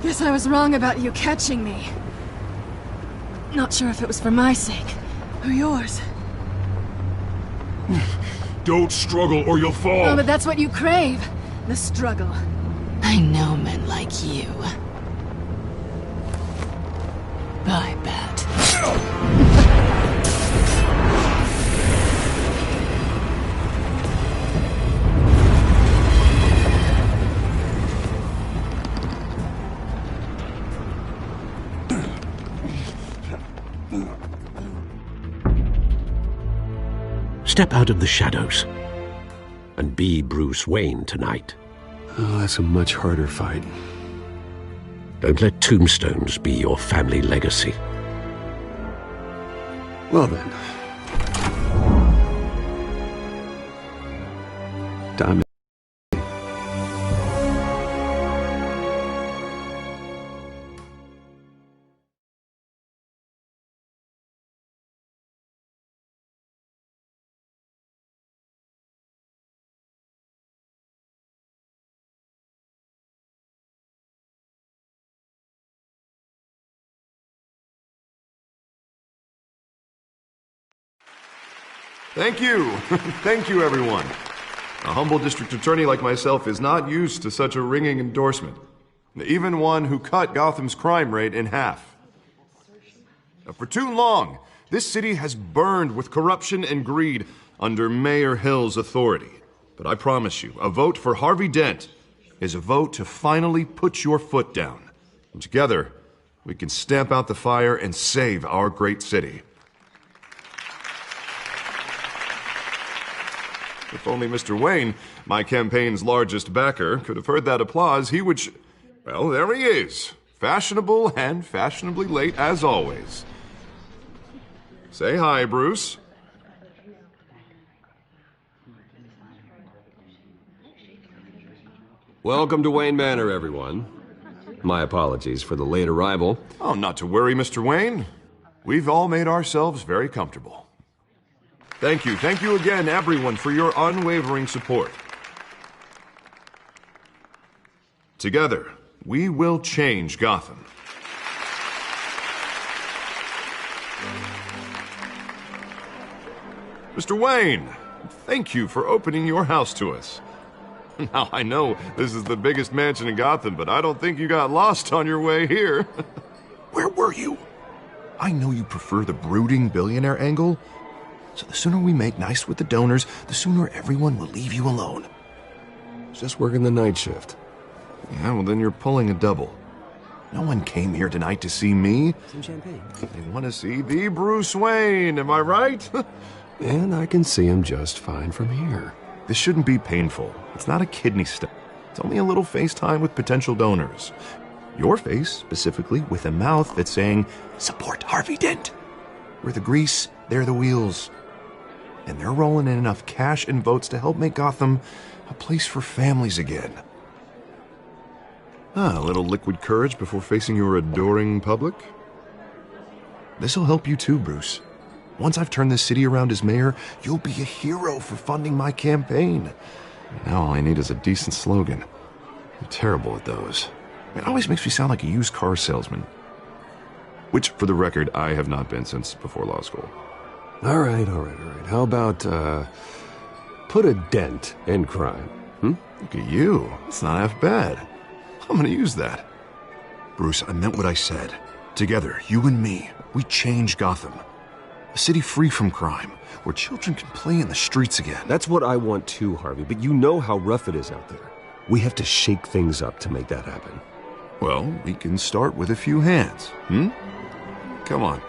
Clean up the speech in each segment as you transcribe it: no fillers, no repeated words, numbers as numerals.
Guess I was wrong about you catching me. Not sure if it was for my sake, or yours. Don't struggle or you'll fall! Oh, but that's what you crave. The struggle. I know men like you. I bet. Step out of the shadows and be Bruce Wayne tonight. Oh, that's a much harder fight. Don't let tombstones be your family legacy. Well then. Time. Thank you. Thank you, everyone. A humble district attorney like myself is not used to such a ringing endorsement. Even one who cut Gotham's crime rate in half. For too long, this city has burned with corruption and greed under Mayor Hill's authority. But I promise you, a vote for Harvey Dent is a vote to finally put your foot down. And together, we can stamp out the fire and save our great city. If only Mr. Wayne, my campaign's largest backer, could have heard that applause, he would well, there he is. Fashionable and fashionably late as always. Say hi, Bruce. Welcome to Wayne Manor, everyone. My apologies for the late arrival. Oh, not to worry, Mr. Wayne. We've all made ourselves very comfortable. Thank you again, everyone, for your unwavering support. Together, we will change Gotham. Mr. Wayne, thank you for opening your house to us. Now, I know this is the biggest mansion in Gotham, but I don't think you got lost on your way here. Where were you? I know you prefer the brooding billionaire angle, so the sooner we make nice with the donors, the sooner everyone will leave you alone. Just working the night shift. Yeah, well then you're pulling a double. No one came here tonight to see me. Some champagne. They want to see the Bruce Wayne, am I right? And I can see him just fine from here. This shouldn't be painful. It's not a kidney stone. It's only a little FaceTime with potential donors. Your face, specifically, with a mouth that's saying, support Harvey Dent. We're the grease, they're the wheels. And they're rolling in enough cash and votes to help make Gotham a place for families again. A little liquid courage before facing your adoring public. This'll help you too, Bruce. Once I've turned this city around as mayor, you'll be a hero for funding my campaign. Now all I need is a decent slogan. I'm terrible at those. It always makes me sound like a used car salesman. Which, for the record, I have not been since before law school. All right. How about, put a dent in crime? Look at you. It's not half bad. I'm gonna use that. Bruce, I meant what I said. Together, you and me, we change Gotham. A city free from crime, where children can play in the streets again. That's what I want too, Harvey, but you know how rough it is out there. We have to shake things up to make that happen. Well, we can start with a few hands, Come on.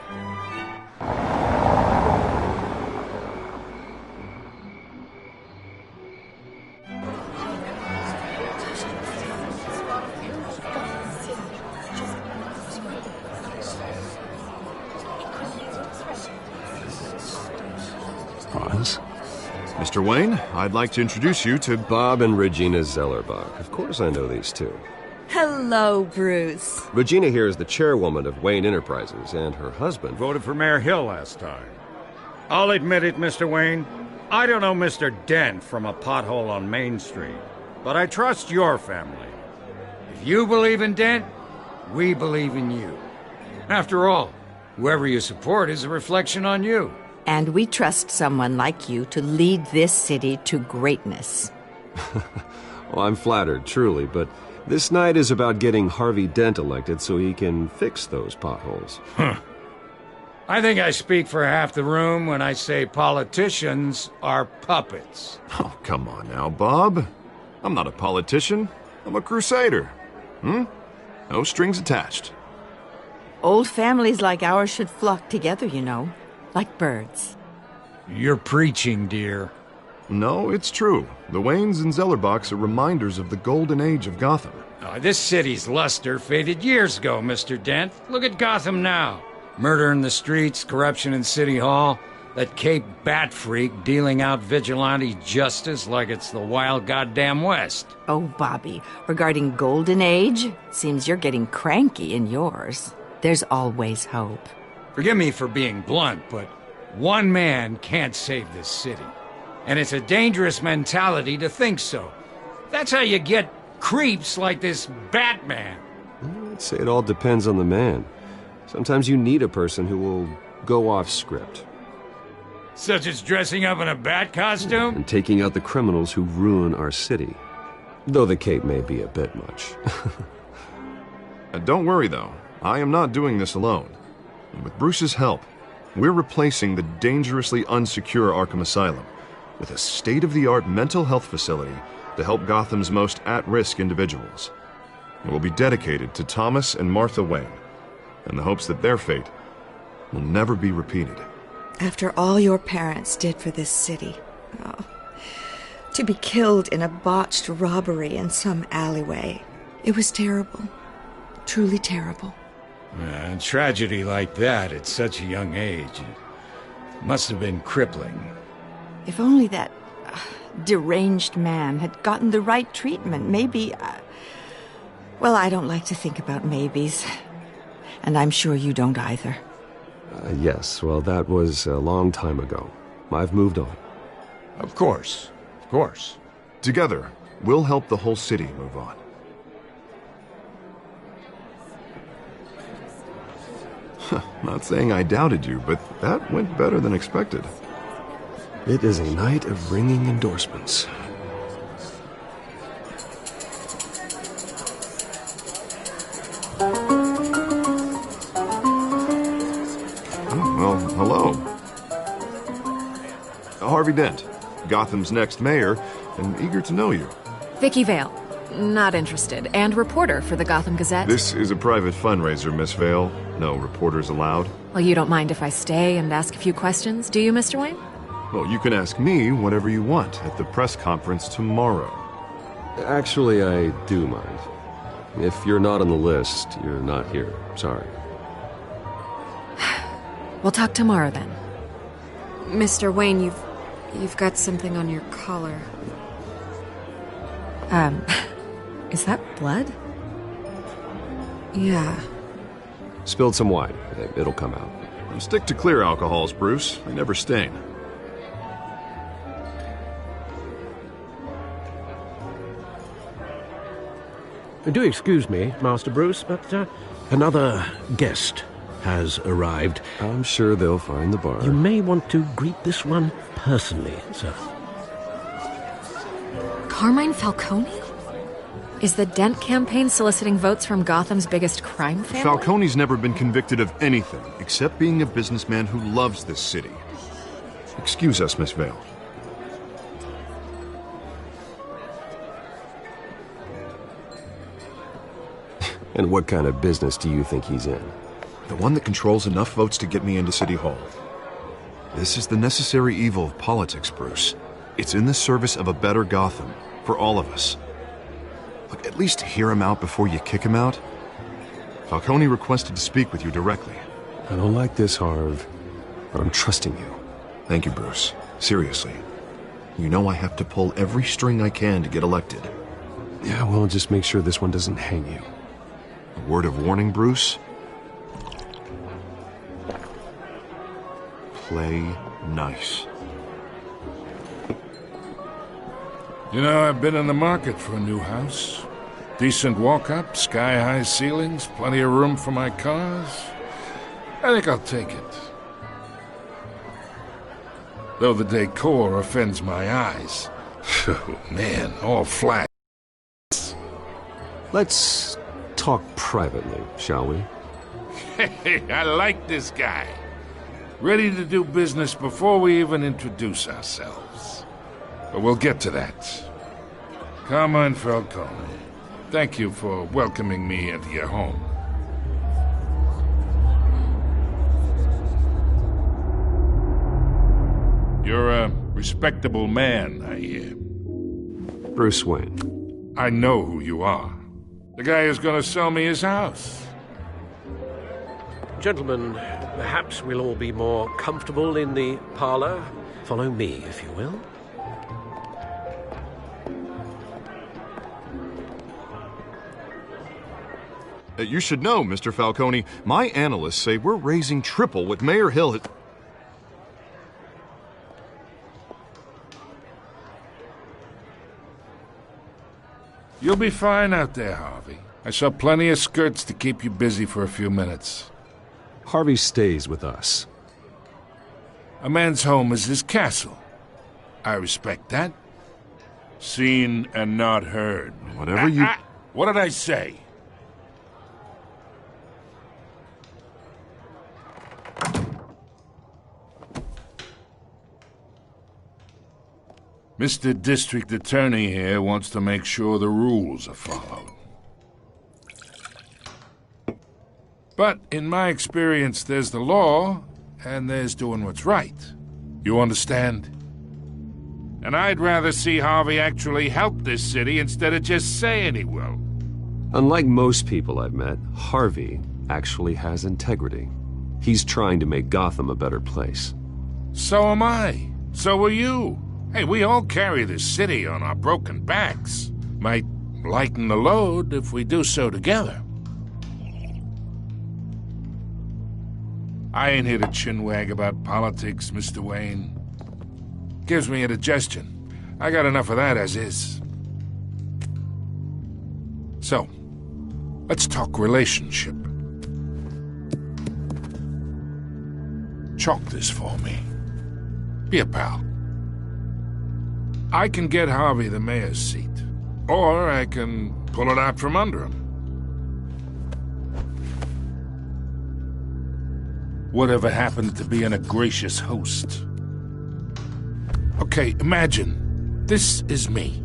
Pause. Mr. Wayne, I'd like to introduce you to Bob and Regina Zellerbach. Of course I know these two. Hello, Bruce. Regina here is the chairwoman of Wayne Enterprises, and her husband Voted for Mayor Hill last time. I'll admit it, Mr. Wayne. I don't know Mr. Dent from a pothole on Main Street, but I trust your family. If you believe in Dent, We believe in you. After all, whoever you support is a reflection on you. And we trust someone like you to lead this city to greatness. Well, I'm flattered, truly, but this night is about getting Harvey Dent elected so he can fix those potholes. I think I speak for half the room when I say politicians are puppets. Oh, come on now, Bob. I'm not a politician. I'm a crusader. No strings attached. Old families like ours should flock together, you know, like birds. You're preaching, dear. No, it's true. The Waynes and Zellerbachs are reminders of the golden age of Gotham. This city's luster faded years ago, Mr. Dent. Look at Gotham now. Murder in the streets, corruption in City Hall, that Cape Bat freak dealing out vigilante justice like it's the wild goddamn West. Oh, Bobby, regarding Golden Age, seems you're getting cranky in yours. There's always hope. Forgive me for being blunt, but one man can't save this city. And it's a dangerous mentality to think so. That's how you get creeps like this Batman. I'd say it all depends on the man. Sometimes you need a person who will go off script. Such as dressing up in a bat costume? And taking out the criminals who ruin our city. Though the cape may be a bit much. Don't worry, though. I am not doing this alone. And with Bruce's help, we're replacing the dangerously unsecure Arkham Asylum with a state-of-the-art mental health facility to help Gotham's most at-risk individuals. It will be dedicated to Thomas and Martha Wayne, in the hopes that their fate will never be repeated. After all your parents did for this city, to be killed in a botched robbery in some alleyway, it was terrible. Truly terrible. A tragedy like that at such a young age must have been crippling. If only that deranged man had gotten the right treatment, maybe... well, I don't like to think about maybes. And I'm sure you don't either. Yes, well, that was a long time ago. I've moved on. Of course. Of course. Together, we'll help the whole city move on. Not saying I doubted you, but that went better than expected. It is a night of ringing endorsements. Well, hello. Harvey Dent, Gotham's next mayor, and eager to know you. Vicky Vale. Not interested. And reporter for the Gotham Gazette. This is a private fundraiser, Miss Vale. No reporters allowed. Well, you don't mind if I stay and ask a few questions, do you, Mr. Wayne? Well, you can ask me whatever you want at the press conference tomorrow. Actually, I do mind. If you're not on the list, you're not here. Sorry. We'll talk tomorrow then. Mr. Wayne, you've got something on your collar. Is that blood? Yeah. Spilled some wine. It'll come out. Stick to clear alcohols, Bruce. They never stain. Do excuse me, Master Bruce, but another guest has arrived. I'm sure they'll find the bar. You may want to greet this one personally, sir. Carmine Falcone? Is the Dent campaign soliciting votes from Gotham's biggest crime family? Falcone's never been convicted of anything except being a businessman who loves this city. Excuse us, Miss Vale. And what kind of business do you think he's in? The one that controls enough votes to get me into City Hall. This is the necessary evil of politics, Bruce. It's in the service of a better Gotham, for all of us. Look, at least hear him out before you kick him out. Falcone requested to speak with you directly. I don't like this, Harv, but I'm trusting you. Thank you, Bruce. Seriously. You know I have to pull every string I can to get elected. Yeah, well, just make sure this one doesn't hang you. A word of warning, Bruce? Play nice. You know, I've been in the market for a new house. Decent walk-up, sky-high ceilings, plenty of room for my cars. I think I'll take it. Though the decor offends my eyes. Oh, man, all flat. Let's talk privately, shall we? Hey, I like this guy. Ready to do business before we even introduce ourselves. But we'll get to that. Carmine Falcone, thank you for welcoming me into your home. You're a respectable man, I hear. Bruce Wayne. I know who you are. The guy who's gonna sell me his house. Gentlemen, perhaps we'll all be more comfortable in the parlor. Follow me, if you will. You should know, Mr. Falcone, my analysts say we're raising triple what Mayor Hill has... You'll be fine out there, Harvey. I saw plenty of skirts to keep you busy for a few minutes. Harvey stays with us. A man's home is his castle. I respect that. Seen and not heard. Whatever you... What did I say? Mr. District Attorney here wants to make sure the rules are followed. But in my experience, there's the law, and there's doing what's right. You understand? And I'd rather see Harvey actually help this city instead of just saying he will. Unlike most people I've met, Harvey actually has integrity. He's trying to make Gotham a better place. So am I. So are you. Hey, we all carry this city on our broken backs. Might lighten the load if we do so together. I ain't here to chinwag about politics, Mr. Wayne. Gives me indigestion. I got enough of that as is. So, let's talk relationship. Chalk this for me. Be a pal. I can get Harvey the mayor's seat, or I can pull it out from under him. Whatever happened to being a gracious host? Okay, imagine, this is me.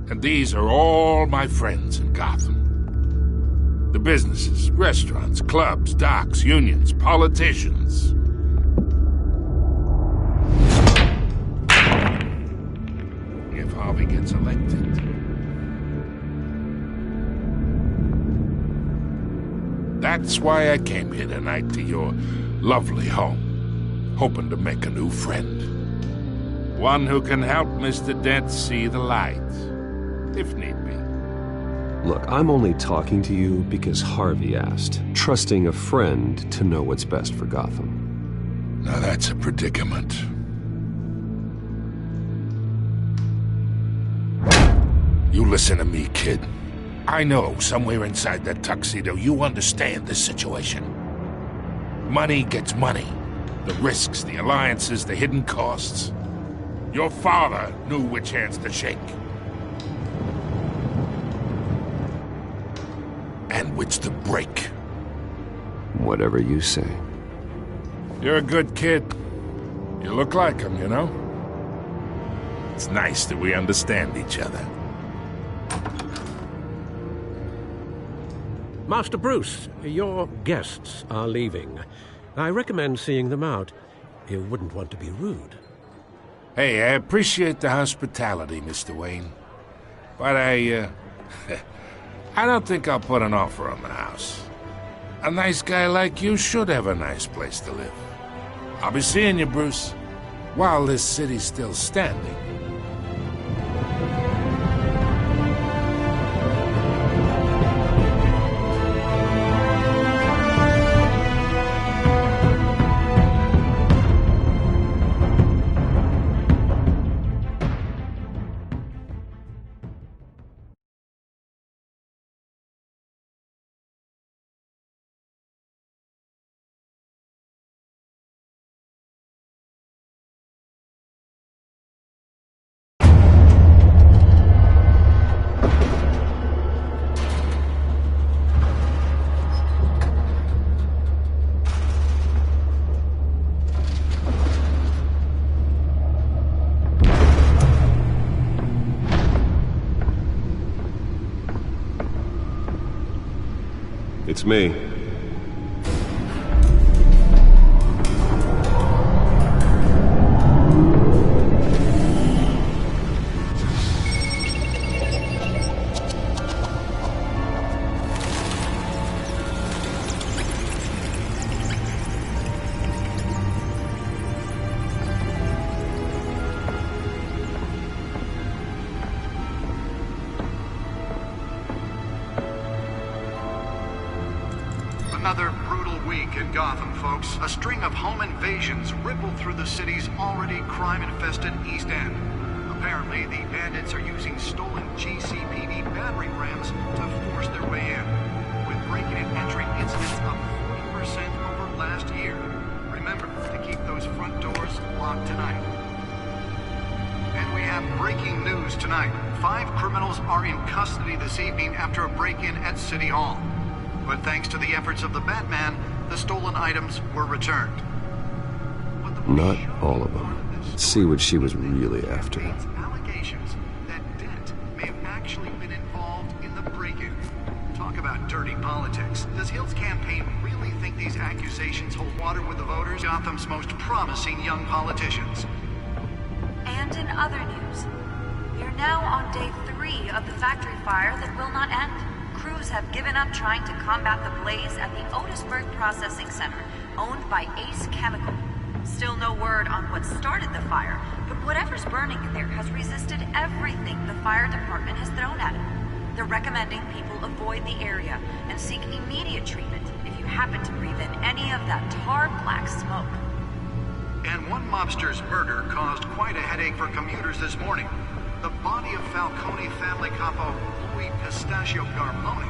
And these are all my friends in Gotham. The businesses, restaurants, clubs, docks, unions, politicians. If Harvey gets elected. That's why I came here tonight to your lovely home, hoping to make a new friend. One who can help Mr. Dent see the light, if need be. Look, I'm only talking to you because Harvey asked, trusting a friend to know what's best for Gotham. Now that's a predicament. You listen to me, kid. I know somewhere inside that tuxedo you understand this situation. Money gets money. The risks, the alliances, the hidden costs. Your father knew which hands to shake. And which to break. Whatever you say. You're a good kid. You look like him, you know? It's nice that we understand each other. Master Bruce, your guests are leaving. I recommend seeing them out. You wouldn't want to be rude. Hey, I appreciate the hospitality, Mr. Wayne. But I don't think I'll put an offer on the house. A nice guy like you should have a nice place to live. I'll be seeing you, Bruce, while this city's still standing. It's me. Another brutal week in Gotham, folks. A string of home invasions rippled through the city's already crime-infested East End. Apparently, the bandits are using stolen GCPD battering rams to force their way in, with breaking and entering incidents up 40% over last year. Remember to keep those front doors locked tonight. And we have breaking news tonight. 5 criminals are in custody this evening after a break-in at City Hall. But thanks to the efforts of the Batman, the stolen items were returned. Not all of them. Let's see what she was really after. Allegations that Dent may have actually been involved in the break-in. Talk about dirty politics. Does Hill's campaign really think these accusations hold water with the voters? Gotham's most promising young politicians. And in other news, we're now on day 3 of the factory fire that will not end. Crews have given up trying to combat the blaze at the Otisburg Processing Center, owned by Ace Chemical. Still no word on what started the fire, but whatever's burning in there has resisted everything the fire department has thrown at it. They're recommending people avoid the area and seek immediate treatment if you happen to breathe in any of that tar black smoke. And one mobster's murder caused quite a headache for commuters this morning. The body of Falcone family capo Louis Pistachio Garmoni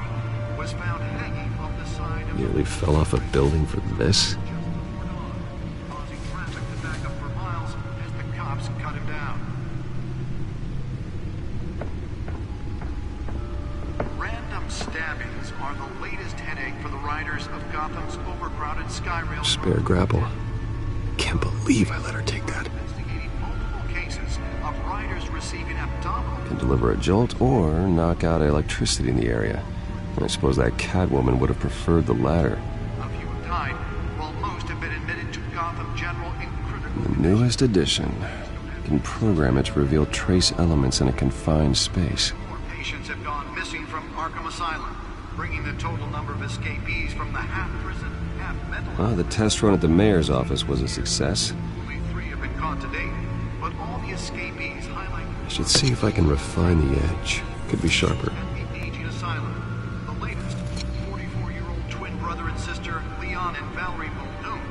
was found hanging off the side of... Nearly fell off a building for this? Causing traffic to back up for miles as the cops cut him down. Random stabbings are the latest headache for the riders of Gotham's overcrowded Skyrail. Spare grapple. Can't believe I let her take that. Investigating multiple cases of riders receiving abdominal... Can deliver a jolt or knock out electricity in the area. I suppose that Catwoman would have preferred the latter. A few have died, while most have been admitted to Gotham General in critical... The newest edition can program it to reveal trace elements in a confined space. 4 patients have gone missing from Arkham Asylum, bringing the total number of escapees from the half-prison, half-mental... Well, the test run at the mayor's office was a success. Only 3 have been caught to date, but all the escapees highlight... I should see if I can refine the edge. Could be sharper. At the aging asylum, the latest, 44-year-old twin brother and sister Leon and Valerie Muldoon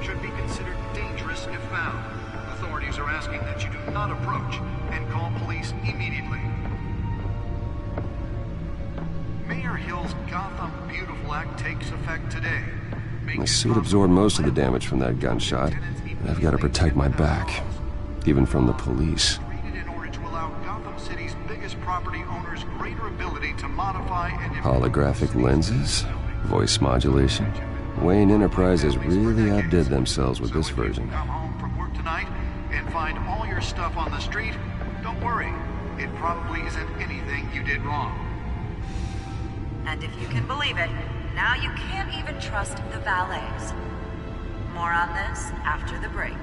should be considered dangerous if found. Authorities are asking that you do not approach and call police immediately. Mayor Hill's Gotham Beautiful Act takes effect today. My suit absorbed most of the damage from that gunshot, and I've got to protect my back, even from the police. In order to allow Gotham City's biggest property owners greater ability to modify and Holographic lenses, voice modulation. Wayne Enterprises really outdid themselves with this version. Come home from work tonight and find all your stuff on the street. Don't worry, it probably isn't anything you did wrong. And if you can believe it, now you can't even trust the valets. More on this after the break.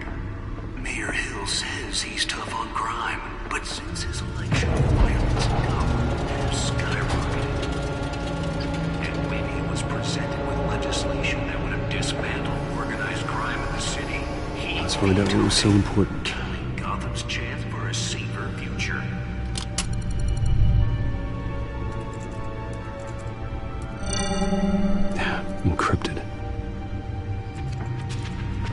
Mayor Hill says he's tough on crime, but since his election, violence in Gotham has skyrocketed. And when he was presented with legislation that would have dismantled organized crime in the city, he... Let's find out what was so important. Killing Gotham's chance for a safer future. Encrypted.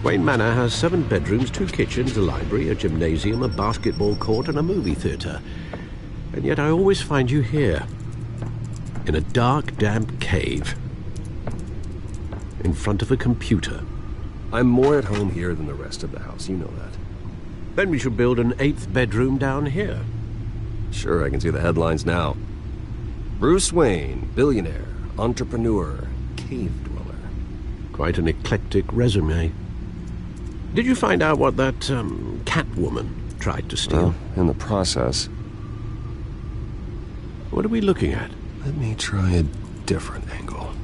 Wayne Manor has 7 bedrooms, 2 kitchens, a library, a gymnasium, a basketball court, and a movie theater. And yet I always find you here, in a dark, damp cave, in front of a computer. I'm more at home here than the rest of the house, you know that. Then we should build an 8th bedroom down here. Sure, I can see the headlines now. Bruce Wayne, billionaire, entrepreneur, cave dweller. Quite an eclectic resume. Did you find out what that, Catwoman tried to steal? Well, in the process. What are we looking at? Let me try a different angle.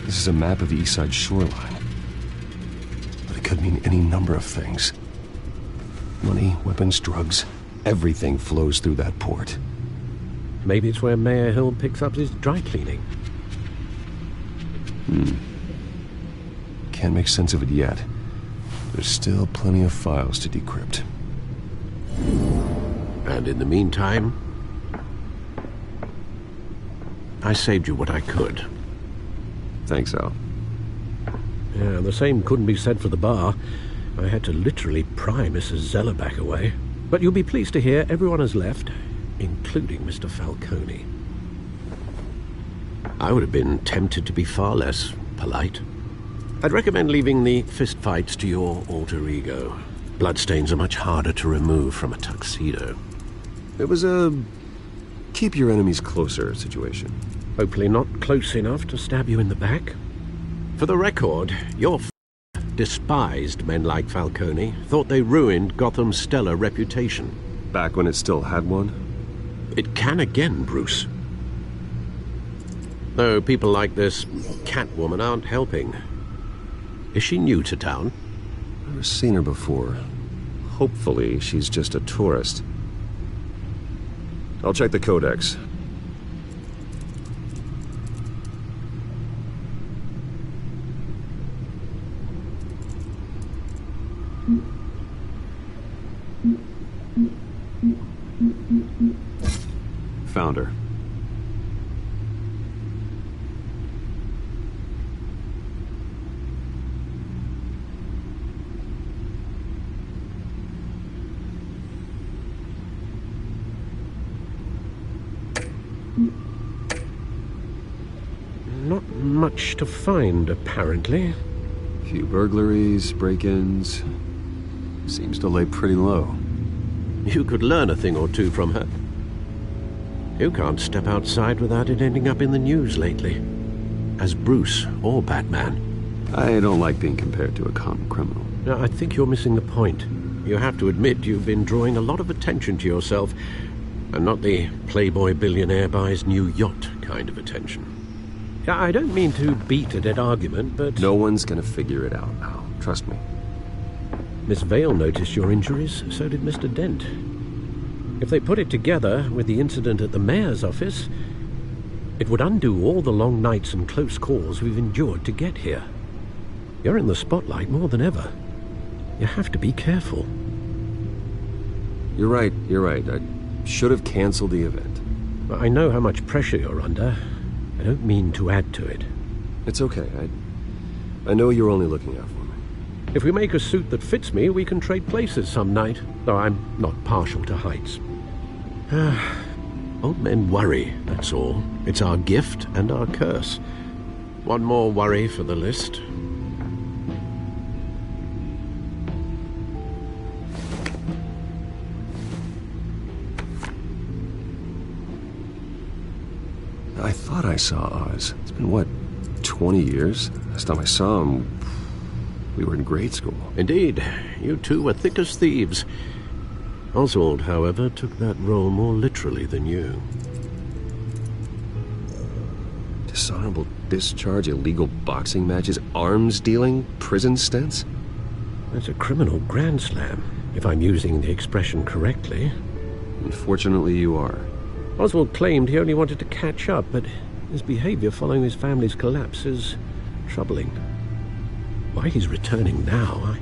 This is a map of the east side shoreline. But it could mean any number of things. Money, weapons, drugs, everything flows through that port. Maybe it's where Mayor Hill picks up his dry cleaning. Can't make sense of it yet. There's still plenty of files to decrypt. And in the meantime, I saved you what I could. Thanks, Al. Yeah, the same couldn't be said for the bar. I had to literally pry Mrs. Zeller back away. But you'll be pleased to hear everyone has left, including Mr. Falcone. I would have been tempted to be far less polite. I'd recommend leaving the fistfights to your alter ego. Bloodstains are much harder to remove from a tuxedo. It was a keep your enemies closer situation. Hopefully not close enough to stab you in the back. For the record, your despised men like Falcone, thought they ruined Gotham's stellar reputation. Back when it still had one? It can again, Bruce. Though people like this Catwoman aren't helping. Is she new to town? Never seen her before. Hopefully she's just a tourist. I'll check the codex. Found her. Not much to find, apparently. Few burglaries, break-ins. Seems to lay pretty low. You could learn a thing or two from her. You can't step outside without it ending up in the news lately. As Bruce or Batman. I don't like being compared to a common criminal. No, I think you're missing the point. You have to admit you've been drawing a lot of attention to yourself, and not the playboy billionaire buys new yacht kind of attention. I don't mean to beat a dead argument, but... No one's gonna figure it out now. Trust me. Miss Vale noticed your injuries, so did Mr. Dent. If they put it together with the incident at the mayor's office, it would undo all the long nights and close calls we've endured to get here. You're in the spotlight more than ever. You have to be careful. You're right. I should have canceled the event. I know how much pressure you're under. I don't mean to add to it. It's okay. I know you're only looking out for me. If we make a suit that fits me, we can trade places some night, though I'm not partial to heights. Old men worry, that's all. It's our gift and our curse. One more worry for the list. I thought I saw Oz. It's been, what, 20 years? Last time I saw him, we were in grade school. Indeed. You two were thick as thieves. Oswald, however, took that role more literally than you. Dishonorable discharge, illegal boxing matches, arms dealing, prison stints? That's a criminal grand slam, if I'm using the expression correctly. Unfortunately, you are. Oswald claimed he only wanted to catch up, but his behavior following his family's collapse is troubling. Why he's returning now, I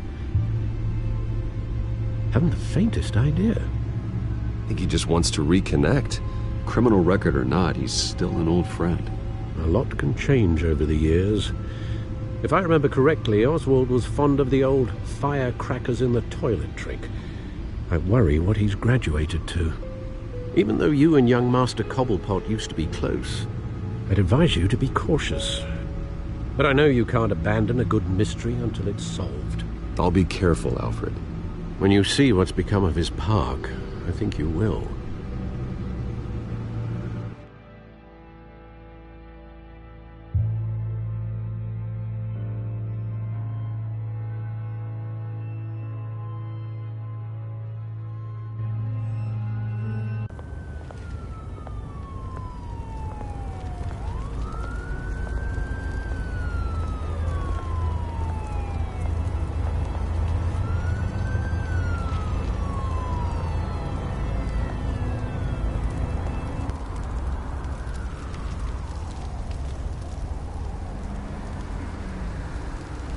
haven't the faintest idea. I think he just wants to reconnect. Criminal record or not, he's still an old friend. A lot can change over the years. If I remember correctly, Oswald was fond of the old firecrackers in the toilet trick. I worry what he's graduated to. Even though you and young Master Cobblepot used to be close, I'd advise you to be cautious. But I know you can't abandon a good mystery until it's solved. I'll be careful, Alfred. When you see what's become of his park, I think you will.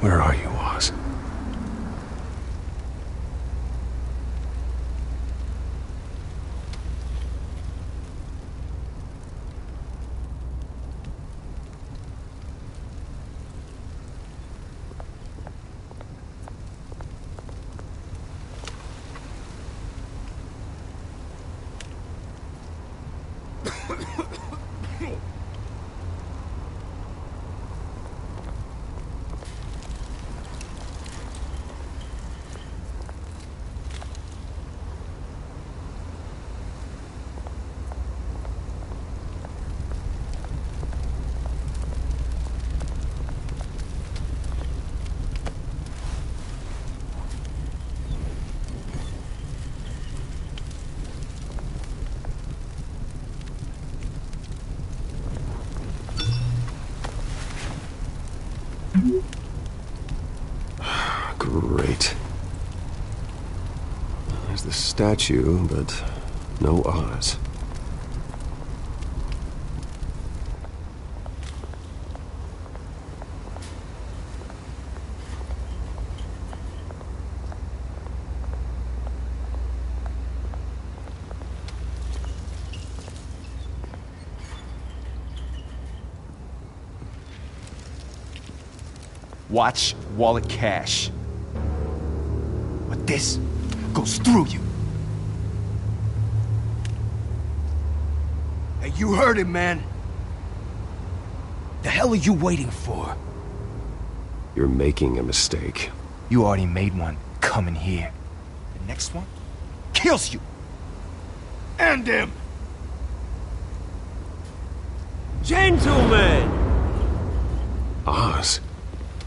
Where are you, Oz? Great. There's the statue, but no Oz. Watch wallet cash. But this goes through you. Hey, you heard it, man. The hell are you waiting for? You're making a mistake. You already made one coming here. The next one kills you. And him. Gentlemen! Oz.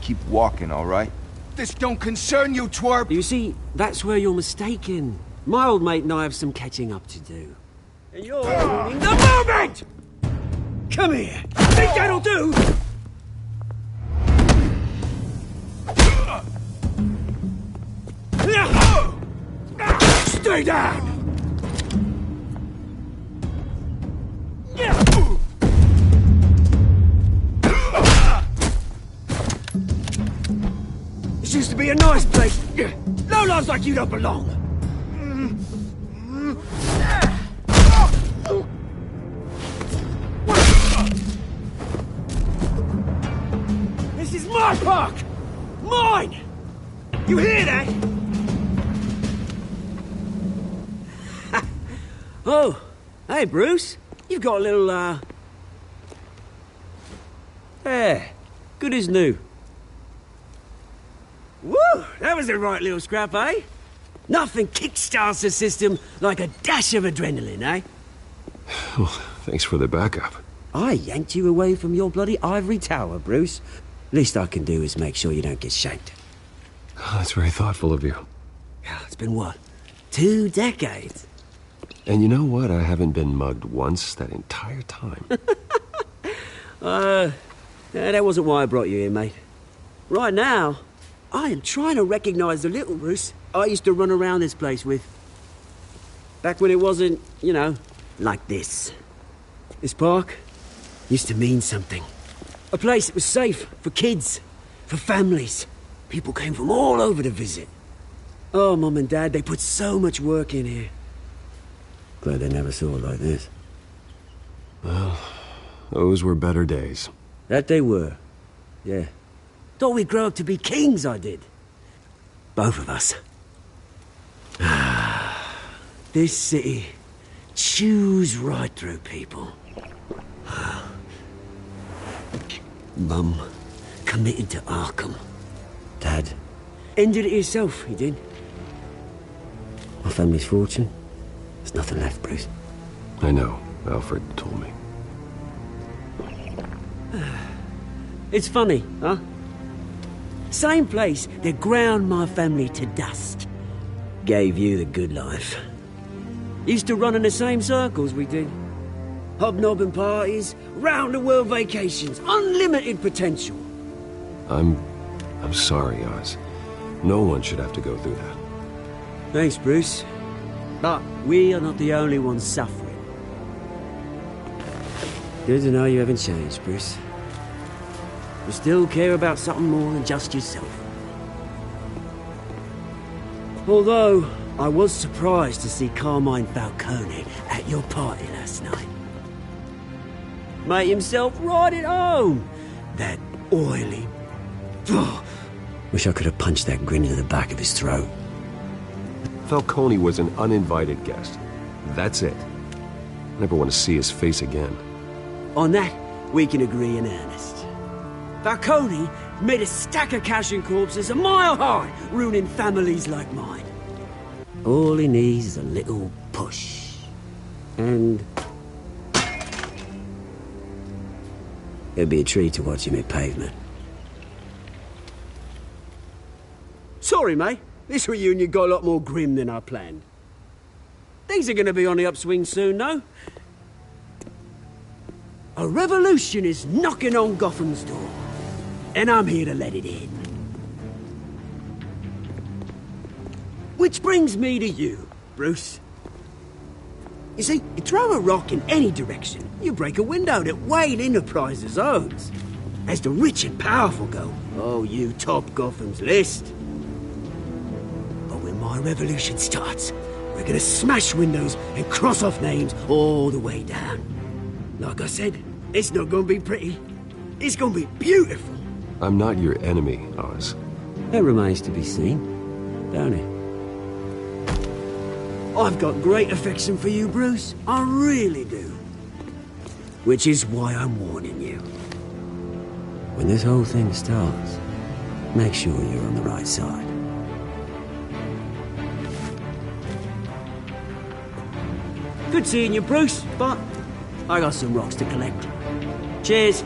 Keep walking, all right? This don't concern you, twerp! You see, that's where you're mistaken. My old mate and I have some catching up to do. And you're ruining the moment! Come here! Think that'll do? Stay down! This used to be a nice place. Lowlifes like you don't belong. This is my park! Mine! You hear that? Oh, hey Bruce. You've got a little, There. Good as new. Woo! That was a right little scrap, eh? Nothing kickstarts the system like a dash of adrenaline, eh? Well, thanks for the backup. I yanked you away from your bloody ivory tower, Bruce. Least I can do is make sure you don't get shanked. Oh, that's very thoughtful of you. Yeah, it's been what? 2 decades? And you know what? I haven't been mugged once that entire time. That wasn't why I brought you here, mate. Right now, I am trying to recognize the little Bruce I used to run around this place with. Back when it wasn't, you know, like this. This park used to mean something. A place that was safe for kids, for families. People came from all over to visit. Oh, Mum and Dad, they put so much work in here. Glad they never saw it like this. Well, those were better days. That they were. Yeah. Thought we'd grow up to be kings, I did. Both of us. This city chews right through people. Mum committed to Arkham. Dad ended it himself, he did. My family's fortune. There's nothing left, Bruce. I know. Alfred told me. It's funny, huh? Same place that ground my family to dust. Gave you the good life. Used to run in the same circles we did. Hobnobbing parties, round-the-world vacations, unlimited potential. I'm sorry, Oz. No one should have to go through that. Thanks, Bruce. But we are not the only ones suffering. Good to know you haven't changed, Bruce. you still care about something more than just yourself. Although, I was surprised to see Carmine Falcone at your party last night. Made himself right at home. That oily... Oh, wish I could have punched that grin into the back of his throat. Falcone was an uninvited guest. That's it. Never want to see his face again. On that, we can agree in earnest. Falcone made a stack of cash and corpses a mile high, ruining families like mine. All he needs is a little push. And... it'd be a treat to watch him hit pavement. Sorry, mate. This reunion got a lot more grim than I planned. Things are gonna be on the upswing soon, though. A revolution is knocking on Gotham's door. And I'm here to let it in. Which brings me to you, Bruce. You see, you throw a rock in any direction, you break a window that Wayne Enterprises owns. As the rich and powerful go, oh, you top Gotham's list. But when my revolution starts, we're gonna smash windows and cross off names all the way down. Like I said, it's not gonna be pretty. It's gonna be beautiful. I'm not your enemy, Oz. That remains to be seen, don't it? I've got great affection for you, Bruce. I really do. Which is why I'm warning you. When this whole thing starts, make sure you're on the right side. Good seeing you, Bruce, but I got some rocks to collect. Cheers.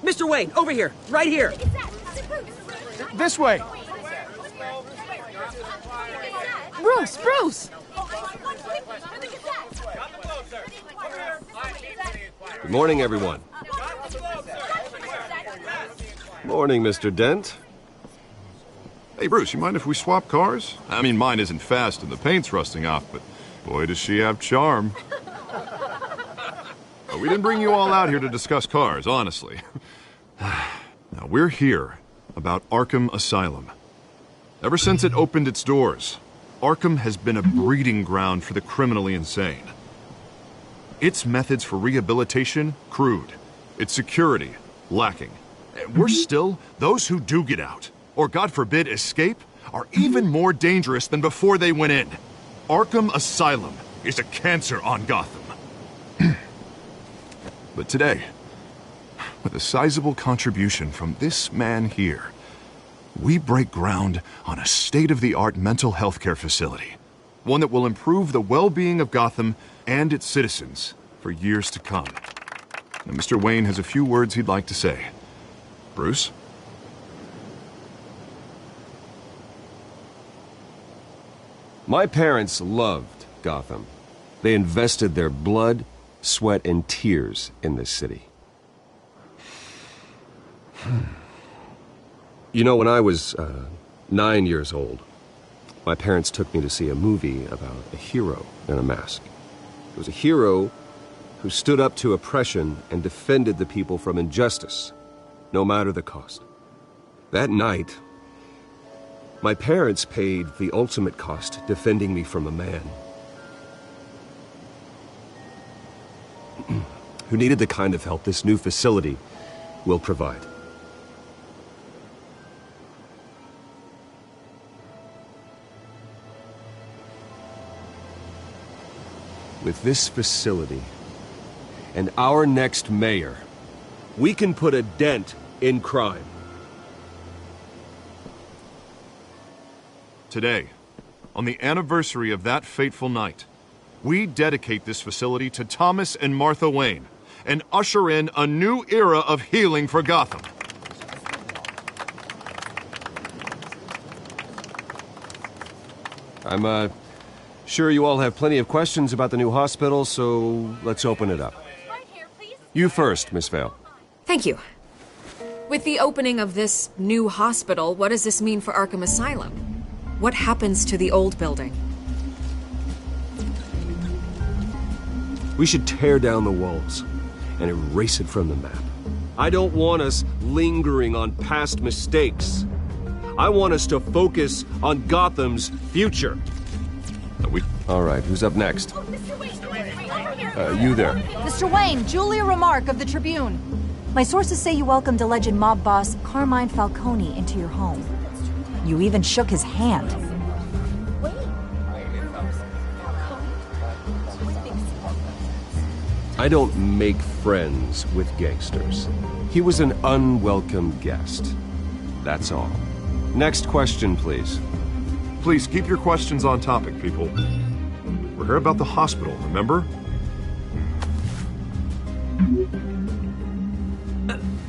Mr. Wayne, over here, right here. This way. Bruce, Bruce! Good morning, everyone. Morning, Mr. Dent. Hey, Bruce, you mind if we swap cars? I mean, mine isn't fast and the paint's rusting off, but boy, does she have charm. We didn't bring you all out here to discuss cars, honestly. Now, we're here about Arkham Asylum. Ever since it opened its doors, Arkham has been a breeding ground for the criminally insane. Its methods for rehabilitation, crude. Its security, lacking. Worse still, those who do get out, or God forbid escape, are even more dangerous than before they went in. Arkham Asylum is a cancer on Gotham. But today, with a sizable contribution from this man here, we break ground on a state-of-the-art mental health care facility. One that will improve the well-being of Gotham and its citizens for years to come. Now, Mr. Wayne has a few words he'd like to say. Bruce? My parents loved Gotham. They invested their blood, sweat, and tears in this city. You know, when I was 9 years old, my parents took me to see a movie about a hero in a mask. It was a hero who stood up to oppression and defended the people from injustice, no matter the cost. That night, my parents paid the ultimate cost defending me from a man who needed the kind of help this new facility will provide. With this facility and our next mayor, we can put a dent in crime. Today, on the anniversary of that fateful night, we dedicate this facility to Thomas and Martha Wayne and usher in a new era of healing for Gotham. I'm, sure you all have plenty of questions about the new hospital, so let's open it up. You first, Miss Vale. Thank you. With the opening of this new hospital, what does this mean for Arkham Asylum? What happens to the old building? We should tear down the walls and erase it from the map. I don't want us lingering on past mistakes. I want us to focus on Gotham's future. All right, who's up next? You there. Mr. Wayne, Julia Remark of the Tribune. My sources say you welcomed alleged mob boss Carmine Falcone into your home. You even shook his hand. I don't make friends with gangsters. He was an unwelcome guest. That's all. Next question, please. Please keep your questions on topic, people. We're here about the hospital, remember?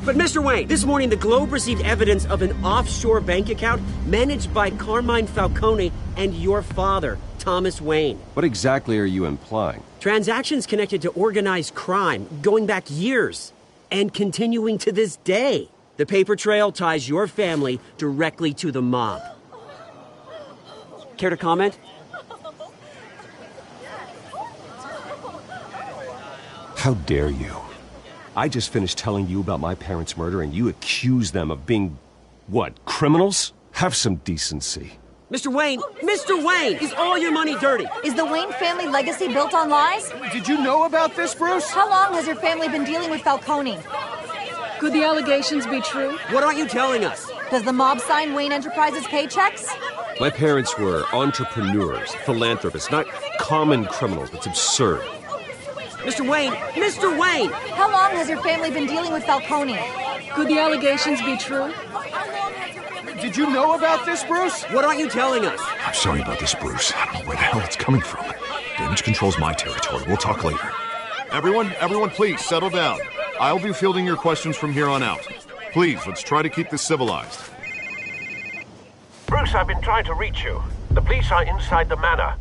But Mr. Wayne, this morning the Globe received evidence of an offshore bank account managed by Carmine Falcone and your father, Thomas Wayne. What exactly are you implying? Transactions connected to organized crime going back years and continuing to this day. The paper trail ties your family directly to the mob. Care to comment? How dare you? I just finished telling you about my parents' murder and you accuse them of being, what, criminals? Have some decency. Mr. Wayne, is all your money dirty? Is the Wayne family legacy built on lies? Did you know about this, Bruce? How long has your family been dealing with Falcone? Could the allegations be true? What aren't you telling us? Does the mob sign Wayne Enterprises paychecks? My parents were entrepreneurs, philanthropists, not common criminals. It's absurd. Mr. Wayne! How long has your family been dealing with Falcone? Could the allegations be true? Did you know about this, Bruce? What aren't you telling us? I'm sorry about this, Bruce. I don't know where the hell it's coming from. Damage control's my territory. We'll talk later. Everyone, please, settle down. I'll be fielding your questions from here on out. Please, let's try to keep this civilized. Bruce, I've been trying to reach you. The police are inside the manor.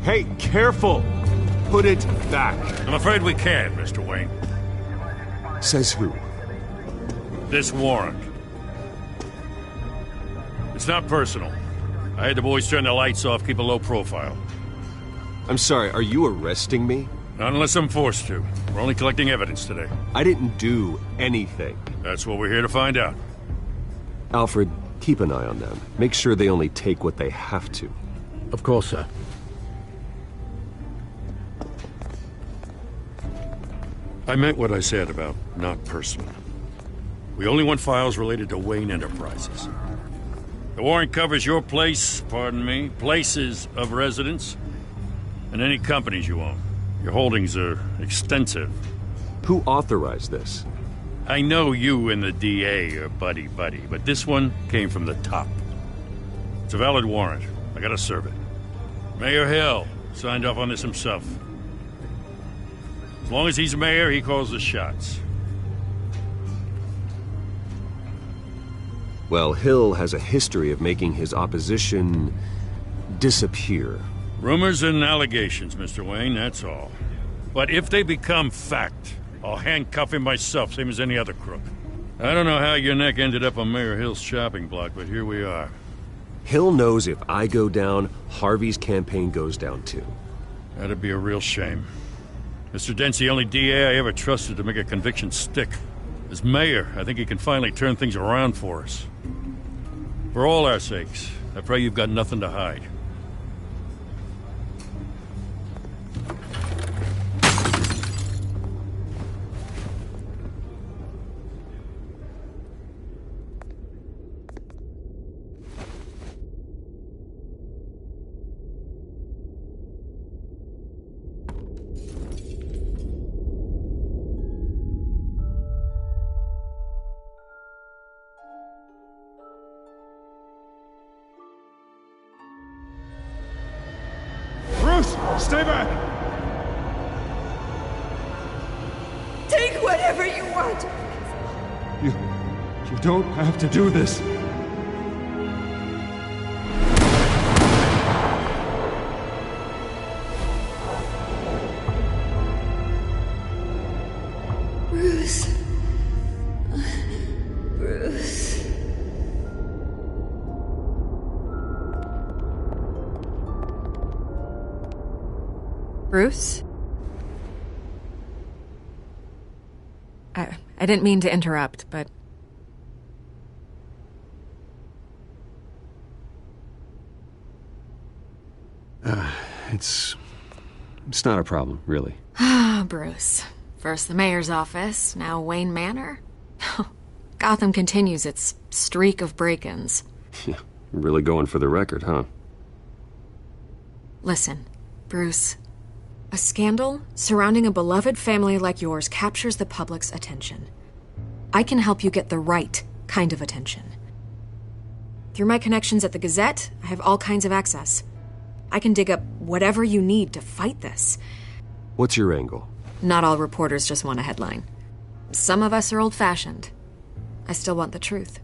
Hey, careful! Put it back. I'm afraid we can't, Mr. Wayne. Says who? This warrant. It's not personal. I had the boys turn the lights off, keep a low profile. I'm sorry, are you arresting me? Not unless I'm forced to. We're only collecting evidence today. I didn't do anything. That's what we're here to find out. Alfred, keep an eye on them. Make sure they only take what they have to. Of course, sir. I meant what I said about not personal. We only want files related to Wayne Enterprises. The warrant covers your place, places of residence, and any companies you own. Your holdings are extensive. Who authorized this? I know you and the DA are buddy-buddy, but this one came from the top. It's a valid warrant. I gotta serve it. Mayor Hill signed off on this himself. As long as he's mayor, he calls the shots. Well, Hill has a history of making his opposition disappear. Rumors and allegations, Mr. Wayne, that's all. But if they become fact, I'll handcuff him myself, same as any other crook. I don't know how your neck ended up on Mayor Hill's shopping block, but here we are. Hill knows if I go down, Harvey's campaign goes down too. That'd be a real shame. Mr. Dent's the only DA I ever trusted to make a conviction stick. As mayor, I think he can finally turn things around for us. For all our sakes, I pray you've got nothing to hide. Stay back! Take whatever you want! You don't have to do this. Bruce. Bruce. Bruce? I didn't mean to interrupt, but... It's not a problem, really. Ah, Bruce. First the mayor's office, now Wayne Manor. Gotham continues its streak of break-ins. Yeah, really going for the record, huh? Listen, Bruce. A scandal surrounding a beloved family like yours captures the public's attention. I can help you get the right kind of attention. Through my connections at the Gazette, I have all kinds of access. I can dig up whatever you need to fight this. What's your angle? Not all reporters just want a headline. Some of us are old-fashioned. I still want the truth.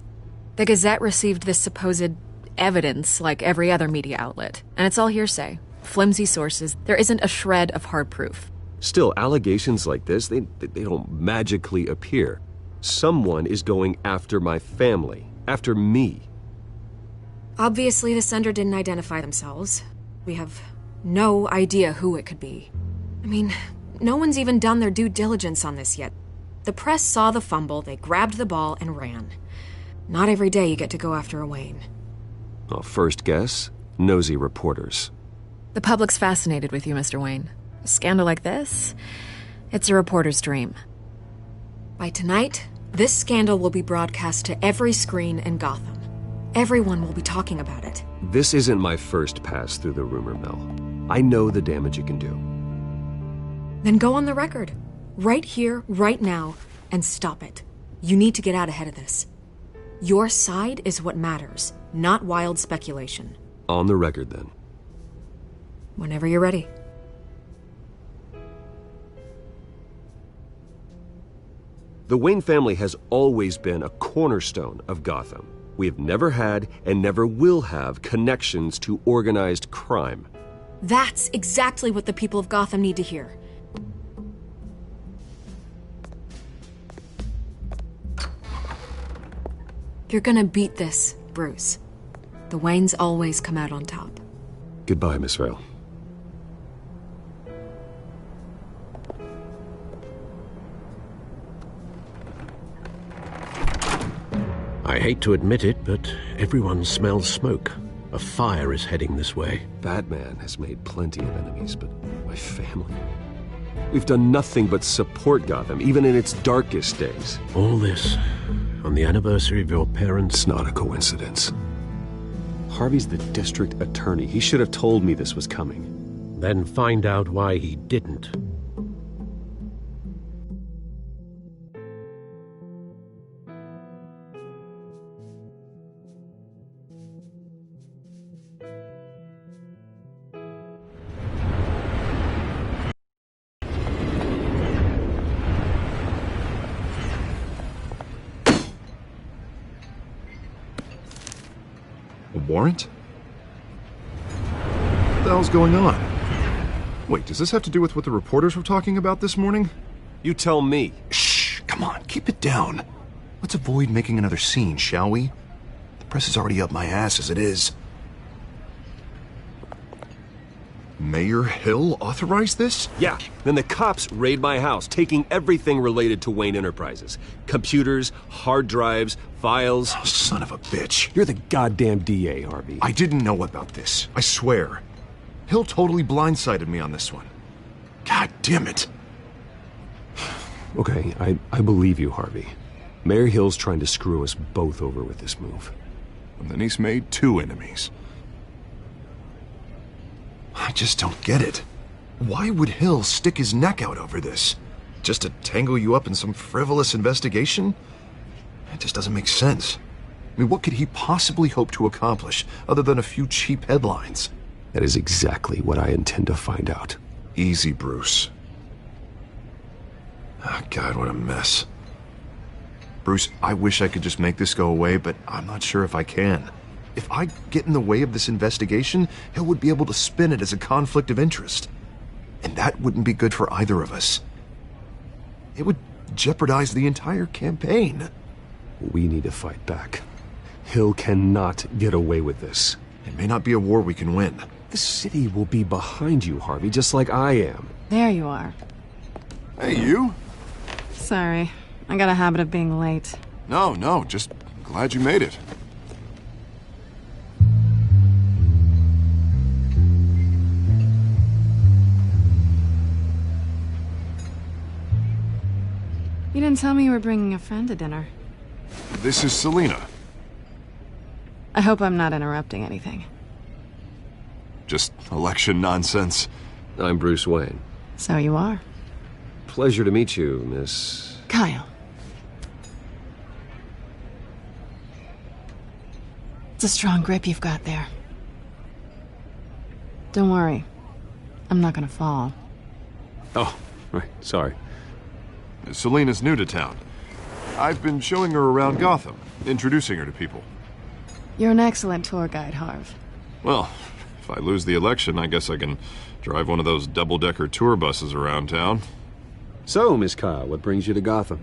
The Gazette received this supposed evidence like every other media outlet, and it's all hearsay. Flimsy sources. There isn't a shred of hard proof. Still, allegations like this, they don't magically appear. Someone is going after my family, after me. Obviously, the sender didn't identify themselves. We have no idea who it could be. I mean, no one's even done their due diligence on this yet. The press saw the fumble, they grabbed the ball and ran. Not every day you get to go after a Wayne. Well, first guess, nosy reporters. The public's fascinated with you, Mr. Wayne. A scandal like this, it's a reporter's dream. By tonight, this scandal will be broadcast to every screen in Gotham. Everyone will be talking about it. This isn't my first pass through the rumor mill. I know the damage it can do. Then go on the record. Right here, right now, and stop it. You need to get out ahead of this. Your side is what matters, not wild speculation. On the record, then. Whenever you're ready. The Wayne family has always been a cornerstone of Gotham. We have never had and never will have connections to organized crime. That's exactly what the people of Gotham need to hear. You're gonna beat this, Bruce. The Waynes always come out on top. Goodbye, Miss Vale. I hate to admit it, but everyone smells smoke. A fire is heading this way. Batman has made plenty of enemies, but my family... We've done nothing but support Gotham, even in its darkest days. All this on the anniversary of your parents'... It's not a coincidence. Harvey's the district attorney. He should have told me this was coming. Then find out why he didn't. A warrant? What the hell's going on? Wait, does this have to do with what the reporters were talking about this morning? You tell me. Shh, come on, keep it down. Let's avoid making another scene, shall we? The press is already up my ass as it is. Mayor Hill authorized this? Yeah. Then the cops raid my house, taking everything related to Wayne Enterprises. Computers, hard drives, files. Oh, son of a bitch. You're the goddamn DA, Harvey. I didn't know about this. I swear. Hill totally blindsided me on this one. God damn it. Okay, I believe you, Harvey. Mayor Hill's trying to screw us both over with this move. And then he's made 2 enemies. I just don't get it. Why would Hill stick his neck out over this? Just to tangle you up in some frivolous investigation? It just doesn't make sense. I mean, what could he possibly hope to accomplish other than a few cheap headlines? That is exactly what I intend to find out. Easy, Bruce. Oh, God, what a mess. Bruce, I wish I could just make this go away, but I'm not sure if I can. If I get in the way of this investigation, Hill would be able to spin it as a conflict of interest. And that wouldn't be good for either of us. It would jeopardize the entire campaign. We need to fight back. Hill cannot get away with this. It may not be a war we can win. The city will be behind you, Harvey, just like I am. There you are. Hey, you? Sorry. I got a habit of being late. No, just glad you made it. You didn't tell me you were bringing a friend to dinner. This is Selina. I hope I'm not interrupting anything. Just election nonsense. I'm Bruce Wayne. So you are. Pleasure to meet you, Miss... Kyle. It's a strong grip you've got there. Don't worry. I'm not gonna fall. Oh, right, sorry. Selina's new to town. I've been showing her around Gotham, introducing her to people. You're an excellent tour guide, Harv. Well, if I lose the election, I guess I can drive one of those double-decker tour buses around town. So, Miss Kyle, what brings you to Gotham?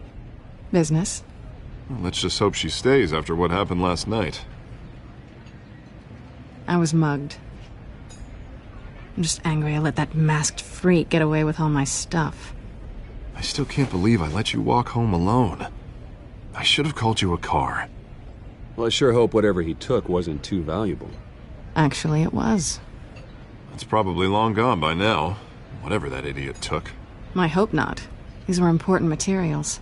Business. Well, let's just hope she stays after what happened last night. I was mugged. I'm just angry I let that masked freak get away with all my stuff. I still can't believe I let you walk home alone. I should have called you a car. Well, I sure hope whatever he took wasn't too valuable. Actually, it was. It's probably long gone by now, whatever that idiot took. I hope not. These were important materials.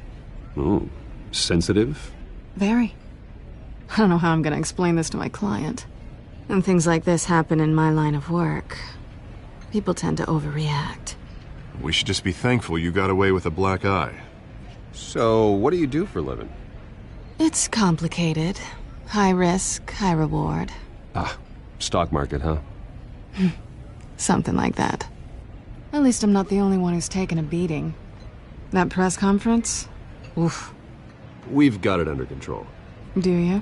Ooh, sensitive? Very. I don't know how I'm gonna explain this to my client. And things like this happen in my line of work. People tend to overreact. We should just be thankful you got away with a black eye. So, what do you do for a living? It's complicated. High risk, high reward. Ah, stock market, huh? Something like that. At least I'm not the only one who's taken a beating. That press conference? Oof. We've got it under control. Do you?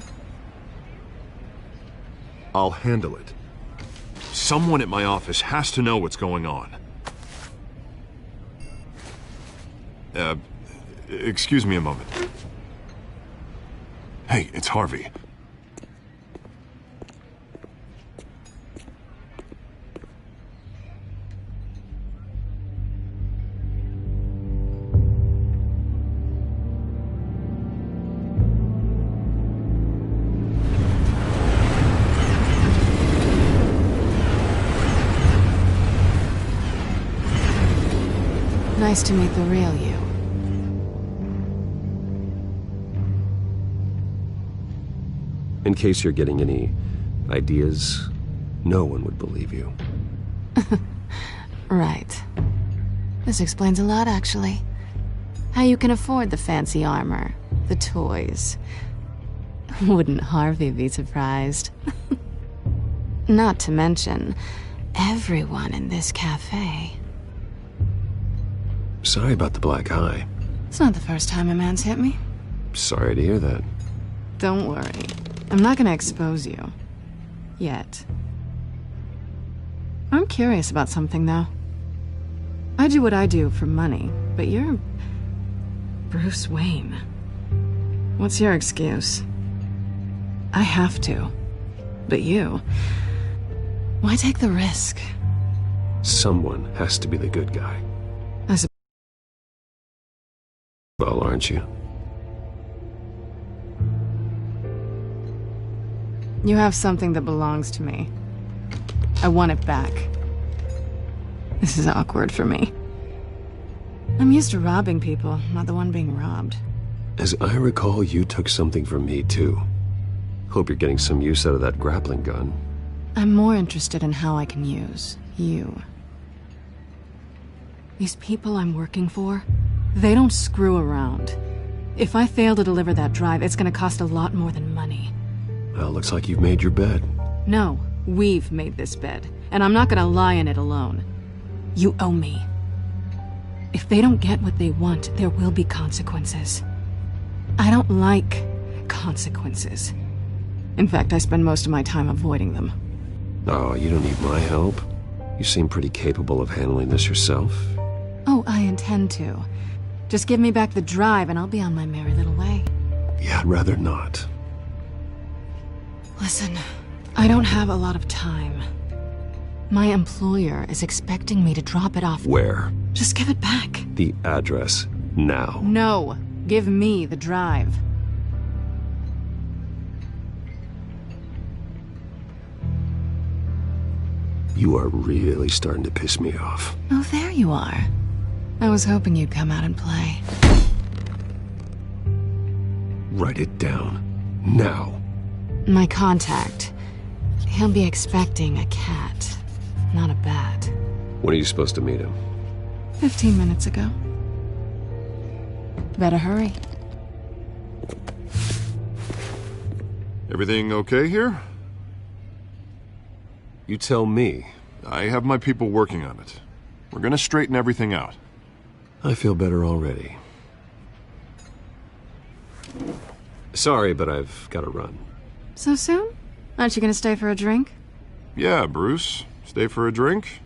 I'll handle it. Someone at my office has to know what's going on. Excuse me a moment. Hey, it's Harvey. Nice to meet the real you. In case you're getting any ideas, no one would believe you. Right. This explains a lot, actually. How you can afford the fancy armor, the toys. Wouldn't Harvey be surprised? Not to mention, everyone in this cafe. Sorry about the black eye. It's not the first time a man's hit me. Sorry to hear that. Don't worry. I'm not gonna expose you. Yet. I'm curious about something, though. I do what I do for money, but you're... Bruce Wayne. What's your excuse? I have to. But you... Why take the risk? Someone has to be the good guy. Well, aren't you? You have something that belongs to me. I want it back. This is awkward for me. I'm used to robbing people, not the one being robbed. As I recall, you took something from me, too. Hope you're getting some use out of that grappling gun. I'm more interested in how I can use you. These people I'm working for, they don't screw around. If I fail to deliver that drive, it's gonna cost a lot more than money. Well, looks like you've made your bed. No, we've made this bed, and I'm not gonna lie in it alone. You owe me. If they don't get what they want, there will be consequences. I don't like consequences. In fact, I spend most of my time avoiding them. Oh, you don't need my help. You seem pretty capable of handling this yourself. Oh, I intend to. Just give me back the drive and I'll be on my merry little way. Yeah, I'd rather not. Listen, I don't have a lot of time. My employer is expecting me to drop it off. Where? Just give it back. The address, now. No, give me the drive. You are really starting to piss me off. Oh, there you are. I was hoping you'd come out and play. Write it down. Now. My contact. He'll be expecting a cat, not a bat. When are you supposed to meet him? 15 minutes ago. Better hurry. Everything okay here? You tell me. I have my people working on it. We're gonna straighten everything out. I feel better already. Sorry, but I've got to run. So soon? Aren't you gonna stay for a drink? Yeah, Bruce. Stay for a drink?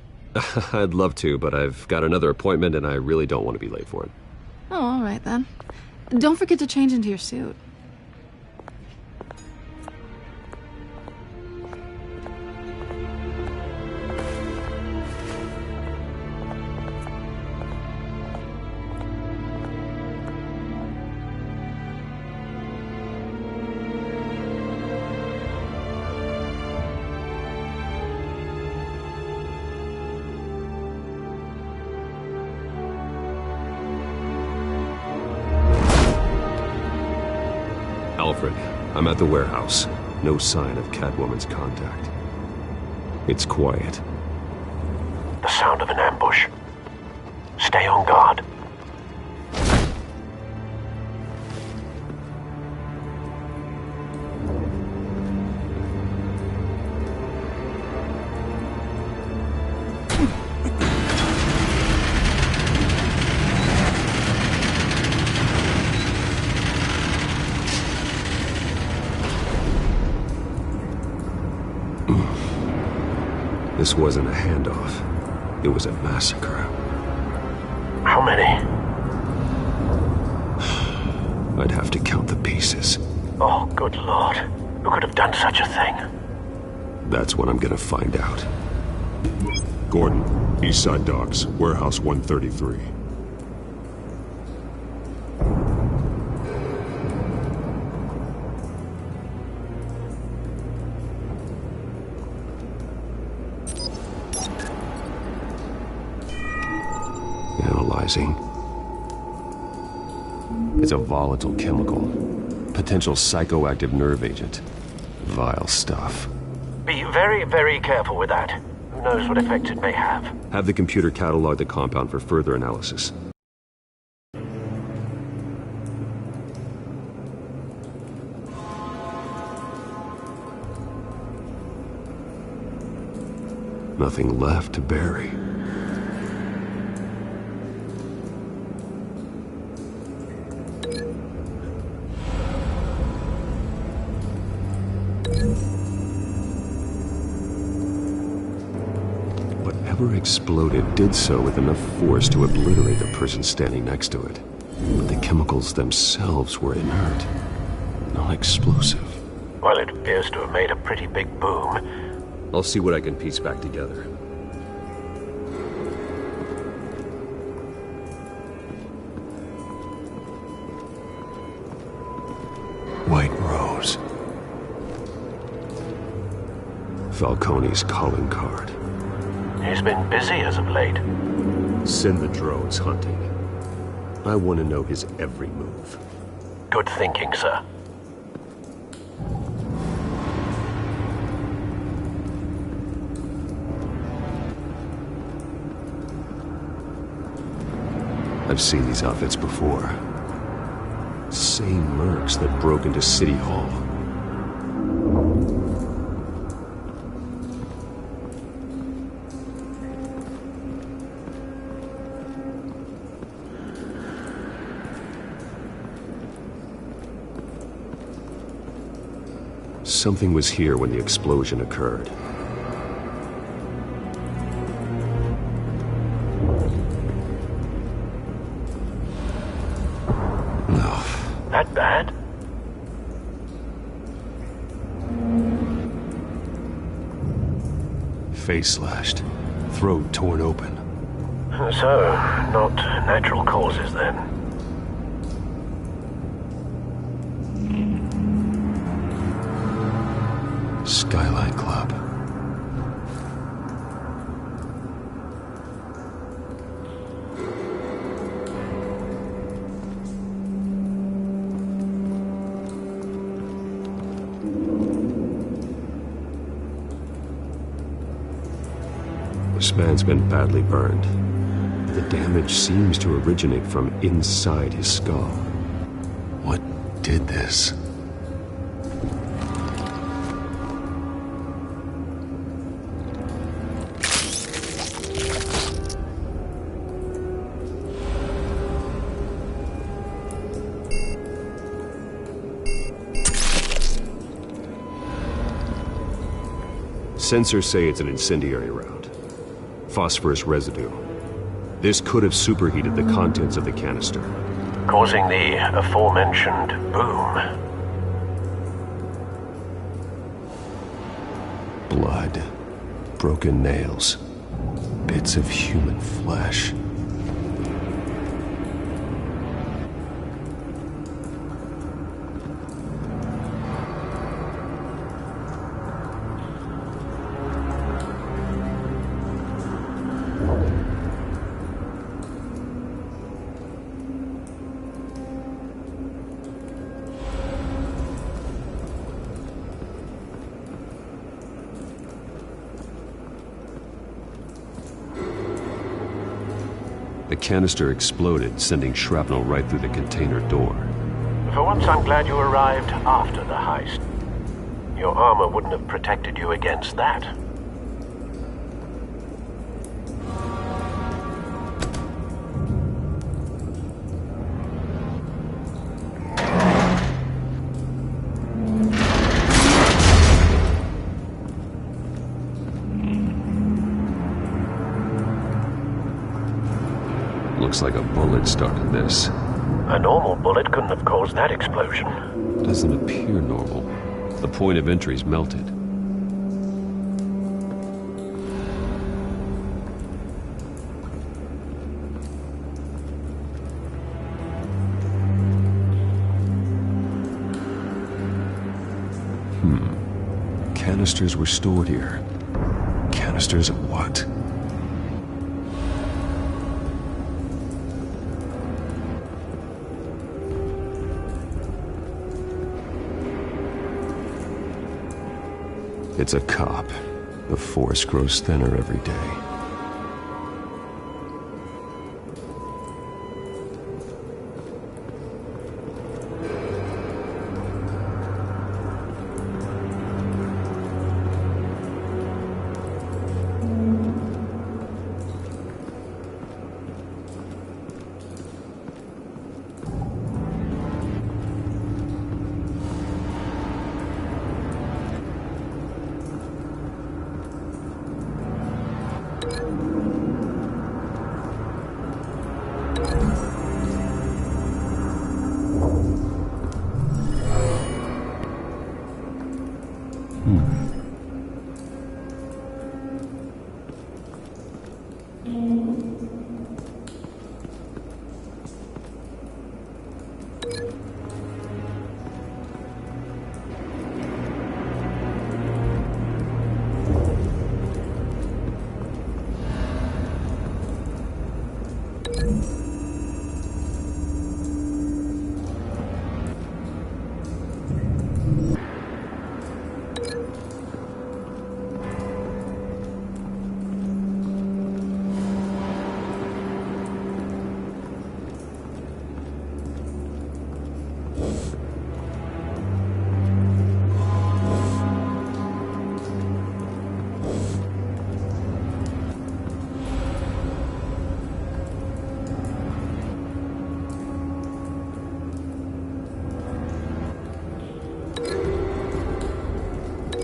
I'd love to, but I've got another appointment and I really don't want to be late for it. Oh, all right then. Don't forget to change into your suit. Alfred, I'm at the warehouse. No sign of Catwoman's contact. It's quiet. The sound of an ambush. Stay on guard. This wasn't a handoff. It was a massacre. How many? I'd have to count the pieces. Oh, good Lord. Who could have done such a thing? That's what I'm gonna find out. Gordon, Eastside Docks, Warehouse 133. Analyzing. It's a volatile chemical. Potential psychoactive nerve agent. Vile stuff. Be very, very careful with that. Who knows what effect it may have. Have the computer catalog the compound for further analysis. Nothing left to bury. Whatever exploded did so with enough force to obliterate the person standing next to it. But the chemicals themselves were inert, not explosive. Well, it appears to have made a pretty big boom. I'll see what I can piece back together. Falcone's calling card. He's been busy as of late. Send the drones hunting. I want to know his every move. Good thinking, sir. I've seen these outfits before. Same mercs that broke into City Hall. Something was here when the explosion occurred. That bad? Face slashed, throat torn open. So, not natural causes then. Skyline Club. This man's been badly burned. The damage seems to originate from inside his skull. What did this? Sensors say it's an incendiary round. Phosphorus residue. This could have superheated the contents of the canister, causing the aforementioned boom. Blood, broken nails, bits of human flesh. The canister exploded, sending shrapnel right through the container door. For once, I'm glad you arrived after the heist. Your armor wouldn't have protected you against that. Looks like a bullet started this. A normal bullet couldn't have caused that explosion. Doesn't appear normal. The point of entry's melted. Canisters were stored here. Canisters of what? It's a cop. The force grows thinner every day.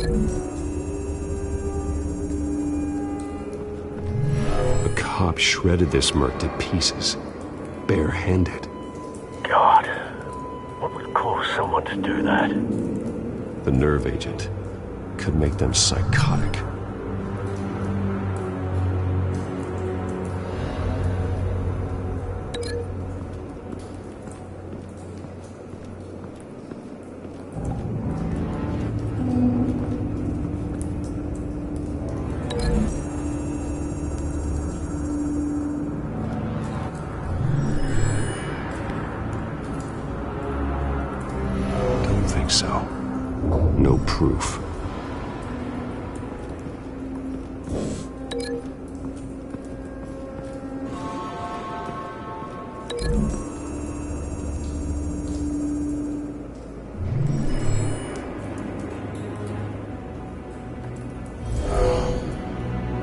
A cop shredded this merc to pieces, barehanded. God, what would cause someone to do that? The nerve agent could make them psychotic. Don't think so. No proof.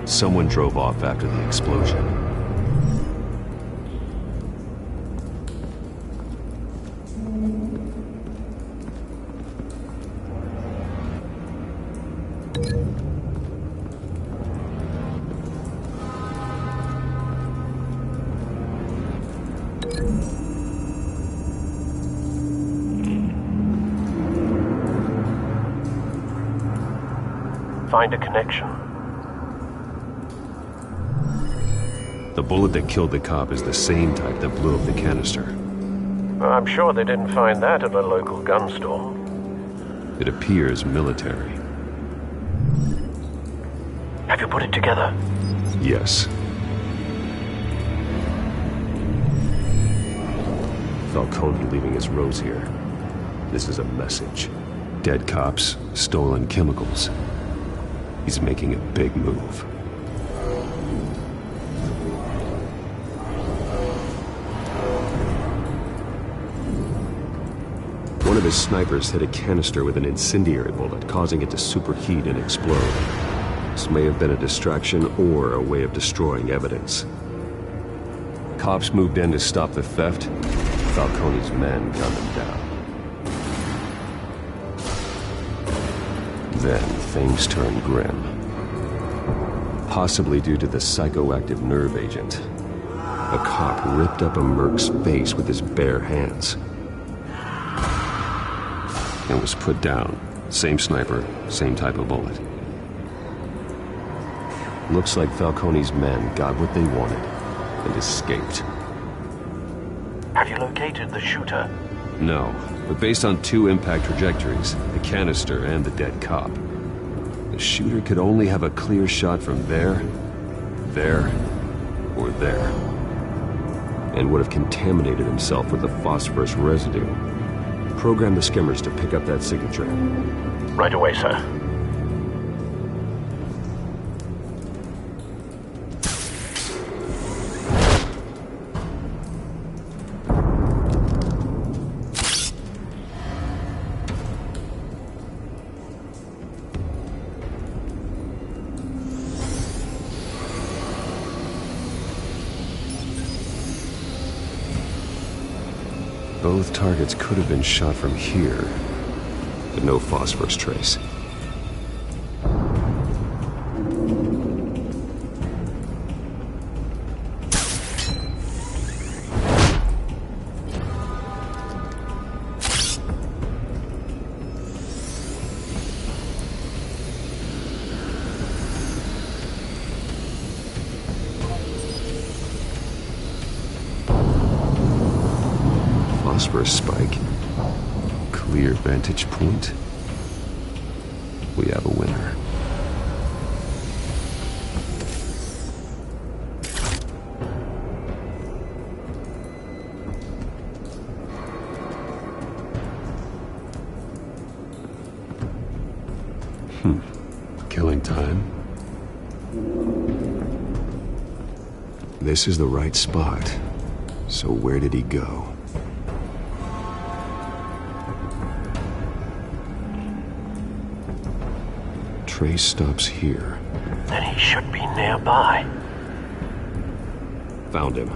Someone drove off after the explosion. Find a connection. The bullet that killed the cop is the same type that blew up the canister. I'm sure they didn't find that at a local gun store. It appears military. Have you put it together? Yes. Falcone leaving his rose here. This is a message. Dead cops, stolen chemicals. He's making a big move. One of his snipers hit a canister with an incendiary bullet, causing it to superheat and explode. This may have been a distraction or a way of destroying evidence. Cops moved in to stop the theft. Falcone's men gunned them down. Then things turned grim. Possibly due to the psychoactive nerve agent. A cop ripped up a merc's face with his bare hands. And was put down. Same sniper, same type of bullet. Looks like Falcone's men got what they wanted and escaped. Have you located the shooter? No, but based on two impact trajectories, the canister and the dead cop, the shooter could only have a clear shot from there, or there, and would have contaminated himself with the phosphorus residue. Program the skimmers to pick up that signature. Right away, sir. Both targets could have been shot from here, but no phosphorus trace. Phosphorus spike. Clear vantage point. We have a winner. Killing time. This is the right spot. So where did he go? Trace stops here. Then he should be nearby. Found him.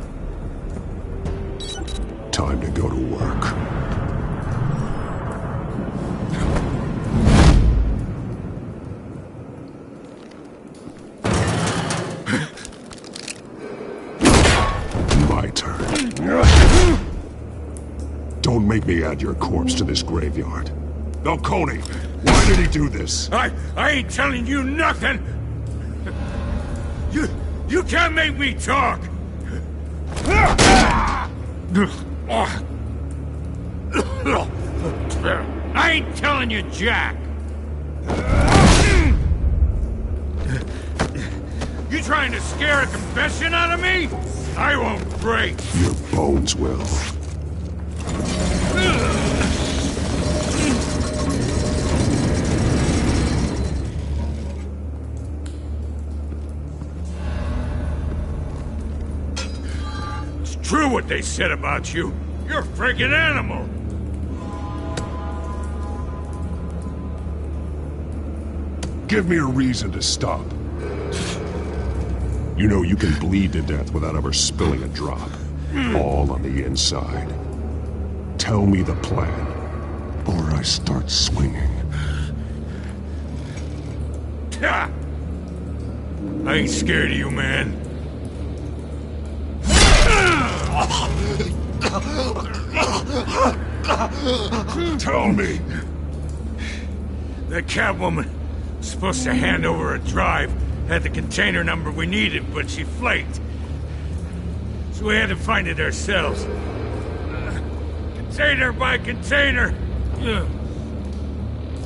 Time to go to work. make me add your corpse to this graveyard. Falcone, why did he do this? I ain't telling you nothing! You can't make me talk! I ain't telling you jack! You trying to scare a confession out of me? I won't break! Your bones will. It's true what they said about you. You're a freaking animal! Give me a reason to stop. You know you can bleed to death without ever spilling a drop. All on the inside. Tell me the plan, or I start swinging. Ha! I ain't scared of you, man. Tell me. That Catwoman was supposed to hand over a drive. Had the container number we needed, but she flaked. So we had to find it ourselves. Container by container.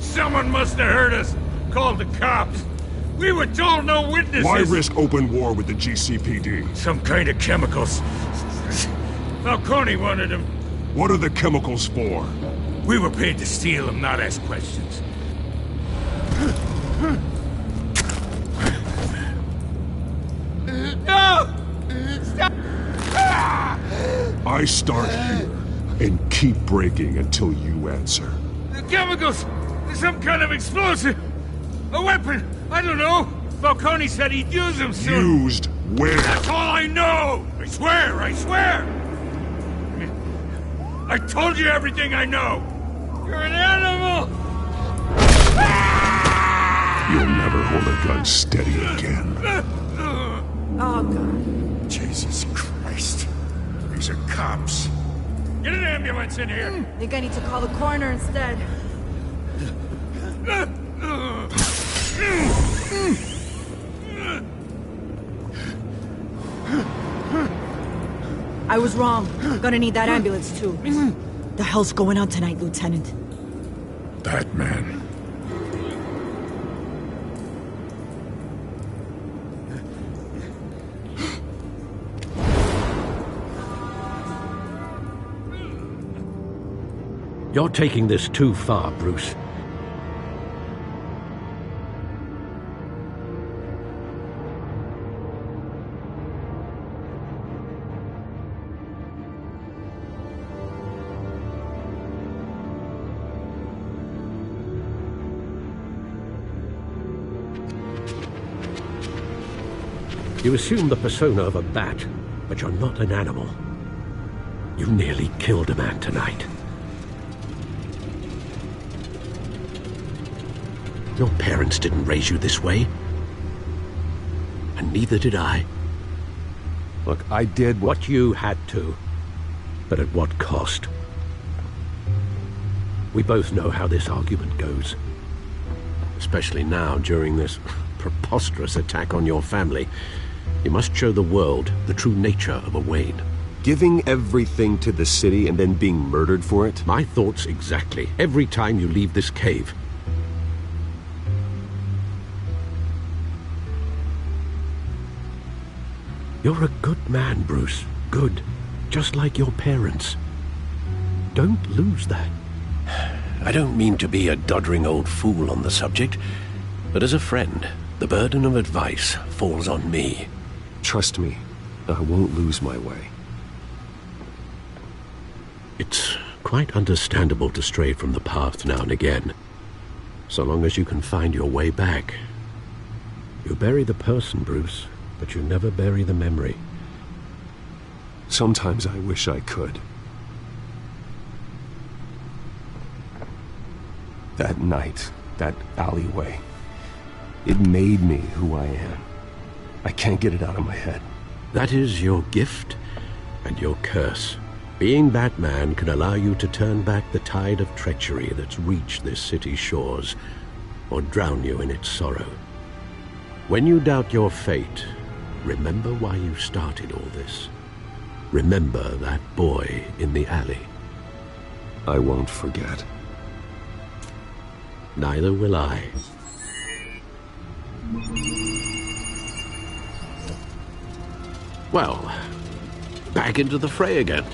Someone must have heard us. Called the cops. We were told no witnesses. Why risk open war with the GCPD? Some kind of chemicals. Falcone wanted them. What are the chemicals for? We were paid to steal them, not ask questions. No! Stop! I start here and keep breaking until you answer. The chemicals! Some kind of explosive! A weapon! I don't know! Falcone said he'd use them soon! Used where? That's all I know! I swear! I swear! I told you everything I know! You're an animal! You'll never hold a gun steady again. Oh, God. Jesus Christ. These are cops. Get an ambulance in here! Think I need to call the coroner instead. I was wrong. Gonna need that ambulance, too. The hell's going on tonight, Lieutenant? That man. You're taking this too far, Bruce. You assume the persona of a bat, but you're not an animal. You nearly killed a man tonight. Your parents didn't raise you this way. And neither did I. Look, I did what you had to. But at what cost? We both know how this argument goes. Especially now, during this preposterous attack on your family. You must show the world the true nature of a Wayne. Giving everything to the city and then being murdered for it? My thoughts exactly. Every time you leave this cave. You're a good man, Bruce. Good. Just like your parents. Don't lose that. I don't mean to be a doddering old fool on the subject, but as a friend, the burden of advice falls on me. Trust me, I won't lose my way. It's quite understandable to stray from the path now and again, so long as you can find your way back. You bury the person, Bruce, but you never bury the memory. Sometimes I wish I could. That night, that alleyway, it made me who I am. I can't get it out of my head. That is your gift and your curse. Being Batman can allow you to turn back the tide of treachery that's reached this city's shores, or drown you in its sorrow. When you doubt your fate, remember why you started all this. Remember that boy in the alley. I won't forget. Neither will I. Well, back into the fray again.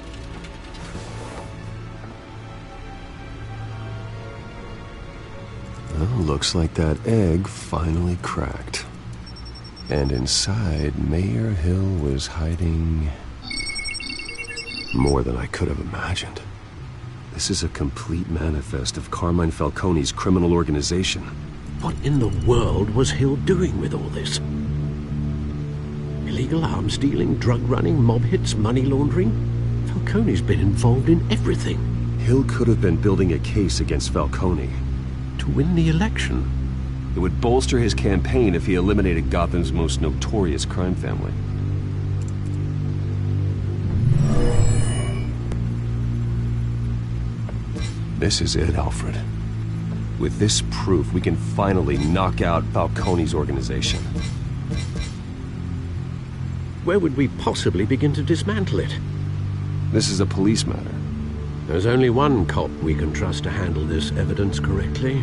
Well, looks like that egg finally cracked. And inside, Mayor Hill was hiding more than I could have imagined. This is a complete manifest of Carmine Falcone's criminal organization. What in the world was Hill doing with all this? Illegal arms dealing, drug running, mob hits, money laundering? Falcone's been involved in everything. Hill could have been building a case against Falcone. To win the election. It would bolster his campaign if he eliminated Gotham's most notorious crime family. This is it, Alfred. With this proof, we can finally knock out Falcone's organization. Where would we possibly begin to dismantle it? This is a police matter. There's only one cop we can trust to handle this evidence correctly.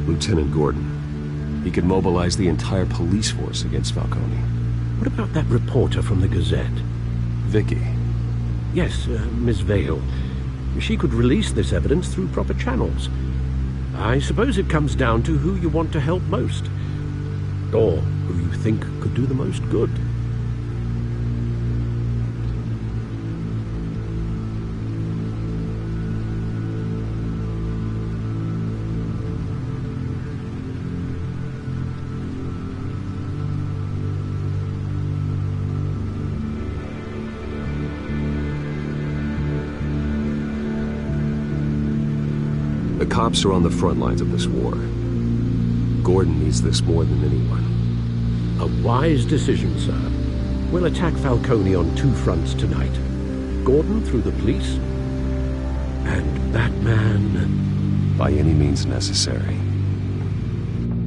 Lieutenant Gordon. He could mobilize the entire police force against Falcone. What about that reporter from the Gazette? Vicky. Yes, Miss Vale. She could release this evidence through proper channels. I suppose it comes down to who you want to help most. Or who you think could do the most good. The cops are on the front lines of this war. Gordon needs this more than anyone. A wise decision, sir. We'll attack Falcone on two fronts tonight. Gordon through the police, and Batman... by any means necessary.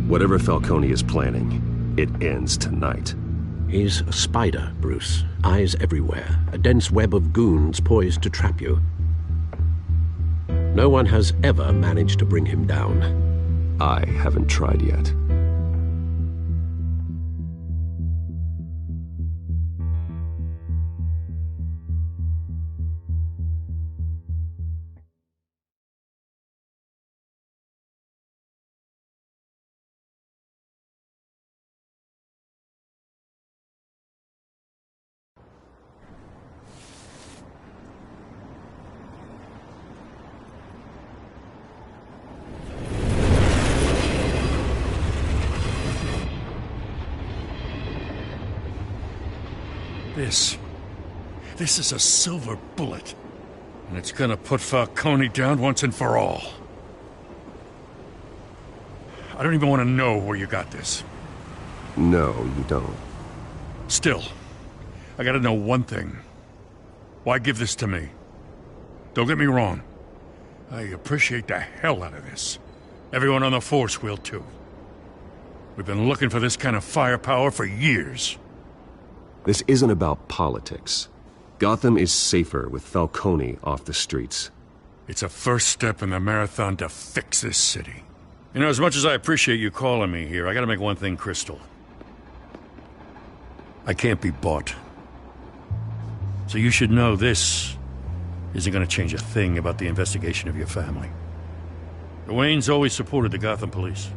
Whatever Falcone is planning, it ends tonight. He's a spider, Bruce. Eyes everywhere. A dense web of goons poised to trap you. No one has ever managed to bring him down. I haven't tried yet. This is a silver bullet. And it's gonna put Falcone down once and for all. I don't even want to know where you got this. No, you don't. Still, I gotta know one thing. Why give this to me? Don't get me wrong. I appreciate the hell out of this. Everyone on the force will too. We've been looking for this kind of firepower for years. This isn't about politics. Gotham is safer with Falcone off the streets. It's a first step in the marathon to fix this city. You know, as much as I appreciate you calling me here, I gotta make one thing crystal. I can't be bought. So you should know this isn't gonna change a thing about the investigation of your family. The Waynes always supported the Gotham police.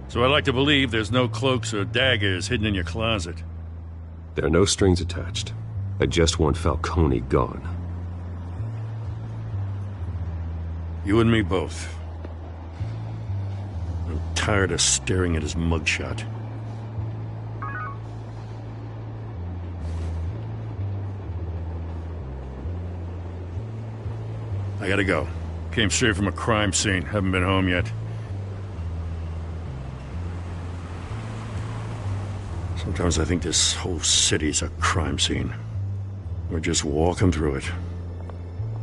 So I like to believe there's no cloaks or daggers hidden in your closet. There are no strings attached. I just want Falcone gone. You and me both. I'm tired of staring at his mugshot. I gotta go. Came straight from a crime scene. Haven't been home yet. Sometimes I think this whole city's a crime scene. We're just walking through it.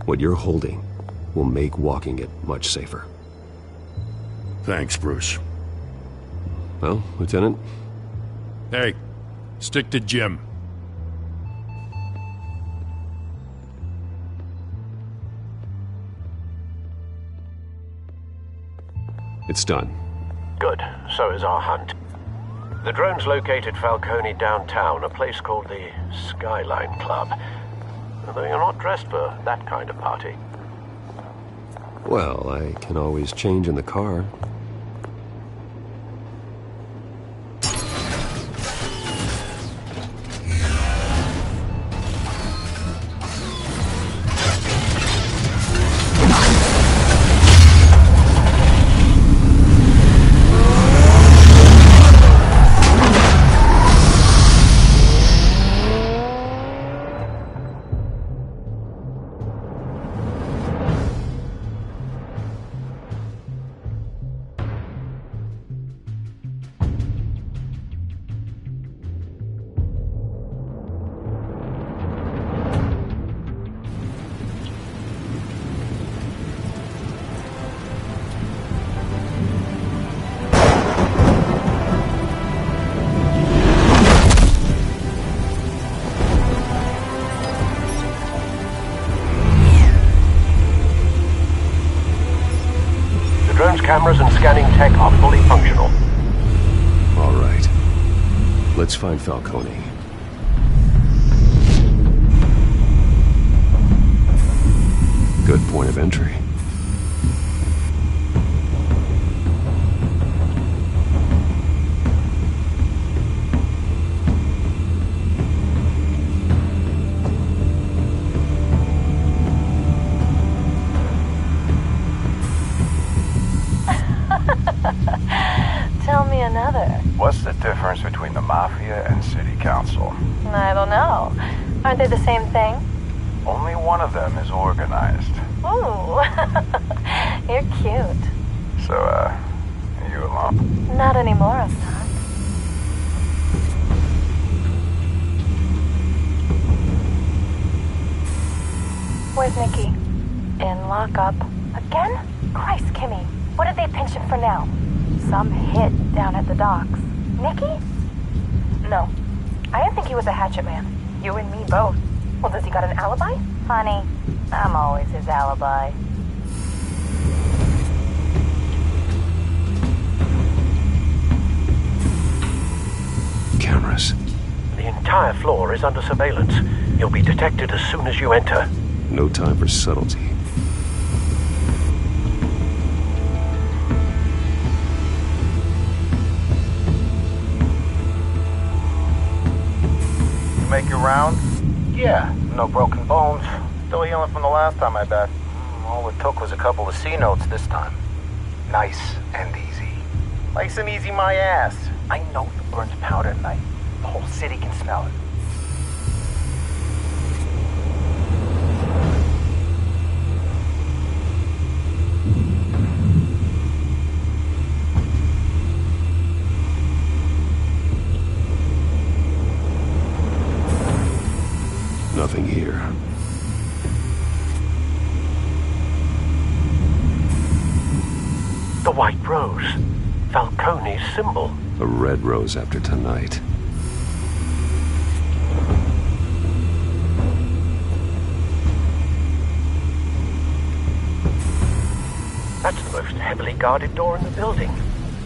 What you're holding will make walking it much safer. Thanks, Bruce. Well, Lieutenant? Hey, stick to Jim. It's done. Good. So is our hunt. The drone's located Falcone downtown, a place called the Skyline Club. Though you're not dressed for that kind of party. Well, I can always change in the car. Cameras and scanning tech are fully functional. All right. Let's find Falcone. Good point of entry. Tell me another. What's the difference between the Mafia and City Council? I don't know. Aren't they the same thing? Only one of them is organized. Ooh, you're cute. So, you alone? Not anymore, Assad. Where's Nikki? In lockup. Again? Christ, Kimmy. What did they pinch him for now? Some hit down at the docks. Nikki? No. I didn't think he was a hatchet man. You and me both. Well, does he got an alibi? Honey, I'm always his alibi. Cameras. The entire floor is under surveillance. You'll be detected as soon as you enter. No time for subtlety. Make your round? Yeah, no broken bones. Still healing from the last time, I bet. All it took was a couple of C notes this time. Nice and easy. Nice and easy my ass. I know the burnt powder knife. The whole city can smell it. Nothing here. The white rose. Falcone's symbol. A red rose after tonight. That's the most heavily guarded door in the building.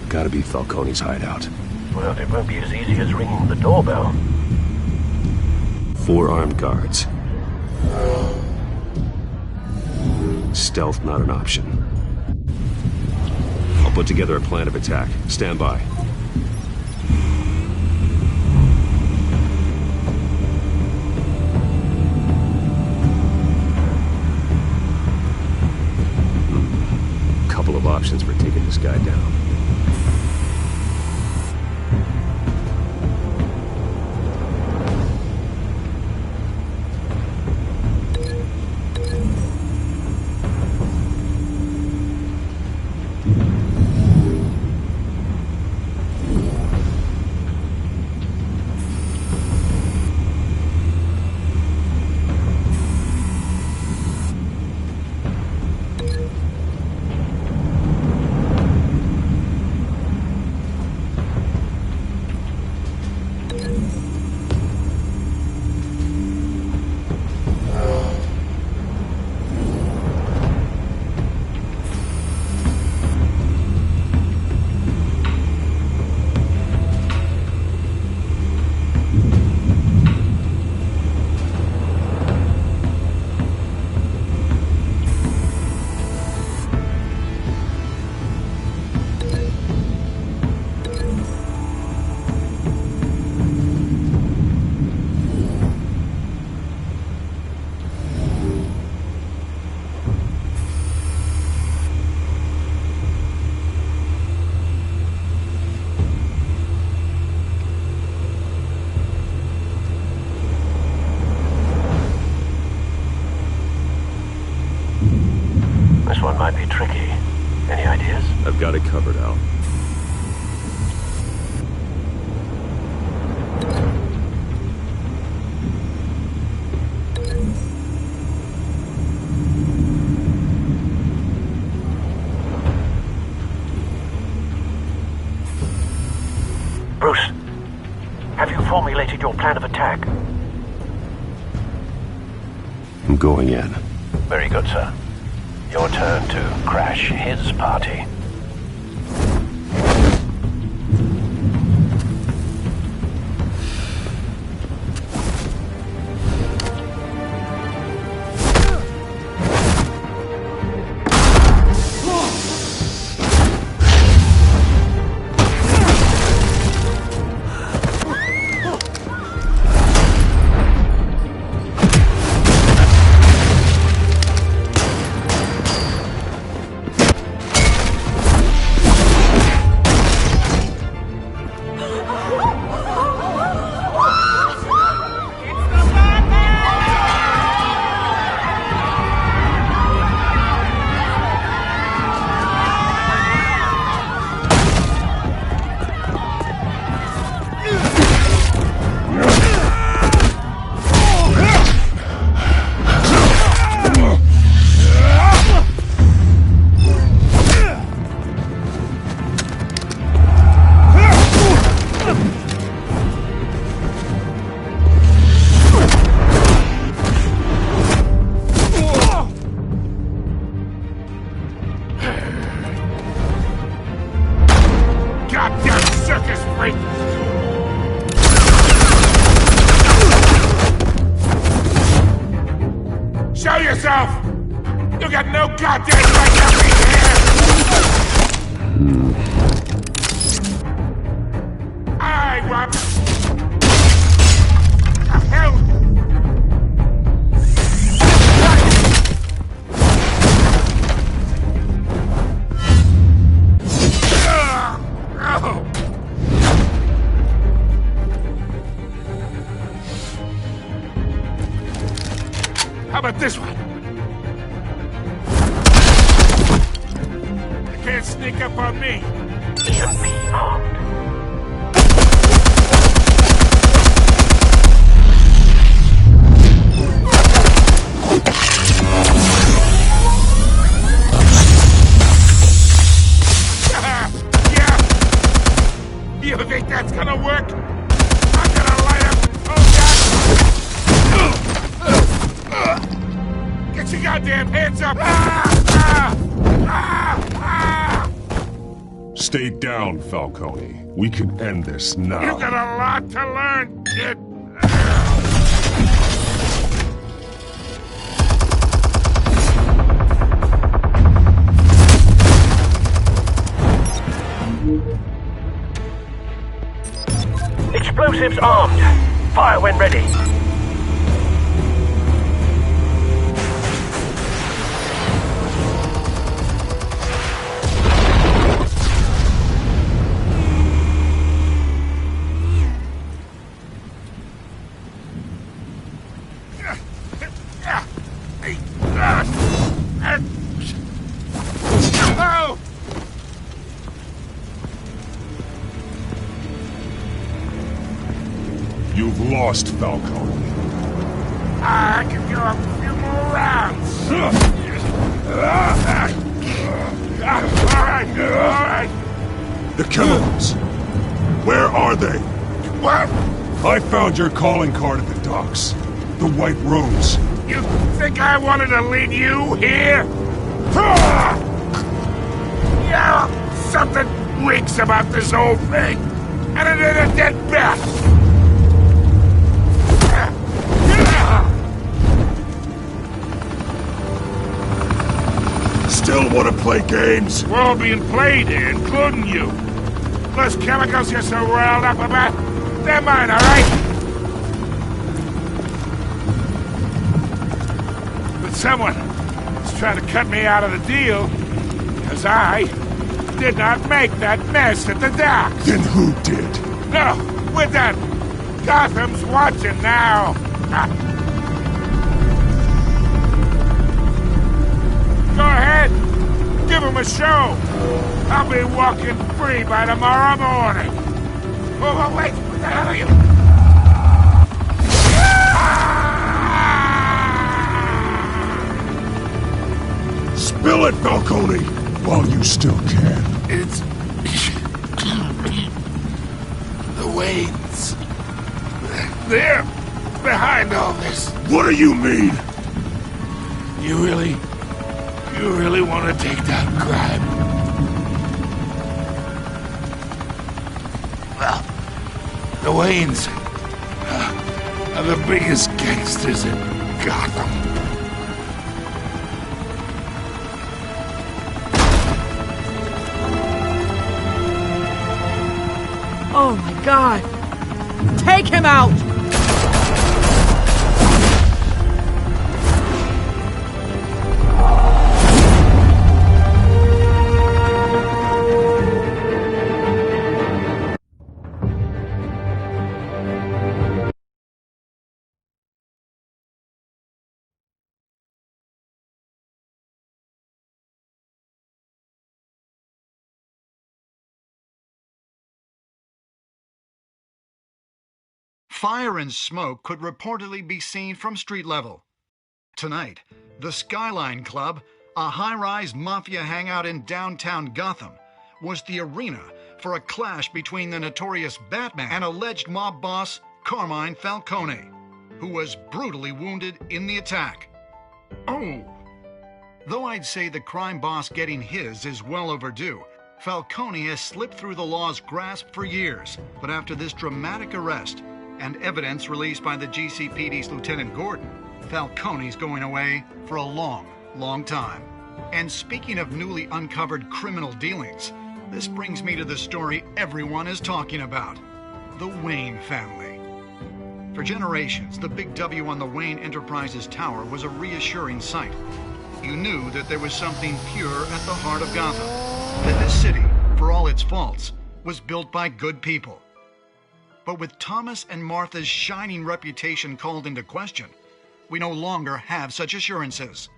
Gotta be Falcone's hideout. Well, it won't be as easy as ringing the doorbell. 4 armed guards. Stealth not an option. I'll put together a plan of attack. Stand by. Couple of options for taking this guy down. covered, Al. Bruce, have you formulated your plan of attack? I'm going in. Very good, sir. Your turn to crash his party. Show yourself! You got no goddamn right to be here! I want... The hell? How about this one? You can't sneak up on me. Even me armed. Yeah. You think that's gonna work? I'm gonna light up the Kodak. Get your goddamn hands up! Stay down, Falcone. We can end this now. You got a lot to learn, kid. Explosives armed. Fire when ready. You've lost, Falcone. I can go a few more rounds. All right. The chemicals. Where are they? What? I found your calling card at the docks. The White Rose. You think I wanted to lead you here? Yeah, something reeks about this whole thing. And it ain't a dead bat. Still want to play games? We're all being played here, including you. Those chemicals you're so riled up about, they're mine, all right? But someone is trying to cut me out of the deal, because I did not make that mess at the docks. Then who did? No, we're done. Gotham's watching now. Go ahead. Do give him a show. I'll be walking free by tomorrow morning. Oh, wait, what the hell are you? Spill it, Falcone, while you still can. It's... the Waynes. They're behind all this. What do you mean? You really want to take down crime? Well, the Waynes are the biggest gangsters in Gotham. Oh my God! Take him out! Fire and smoke could reportedly be seen from street level. Tonight, the Skyline Club, a high-rise mafia hangout in downtown Gotham, was the arena for a clash between the notorious Batman and alleged mob boss Carmine Falcone, who was brutally wounded in the attack. Oh! Though I'd say the crime boss getting his is well overdue, Falcone has slipped through the law's grasp for years, but after this dramatic arrest, and evidence released by the GCPD's Lieutenant Gordon, Falcone's going away for a long, long time. And speaking of newly uncovered criminal dealings, this brings me to the story everyone is talking about, the Wayne family. For generations, the big W on the Wayne Enterprises Tower was a reassuring sight. You knew that there was something pure at the heart of Gotham, that this city, for all its faults, was built by good people. But with Thomas and Martha's shining reputation called into question, we no longer have such assurances.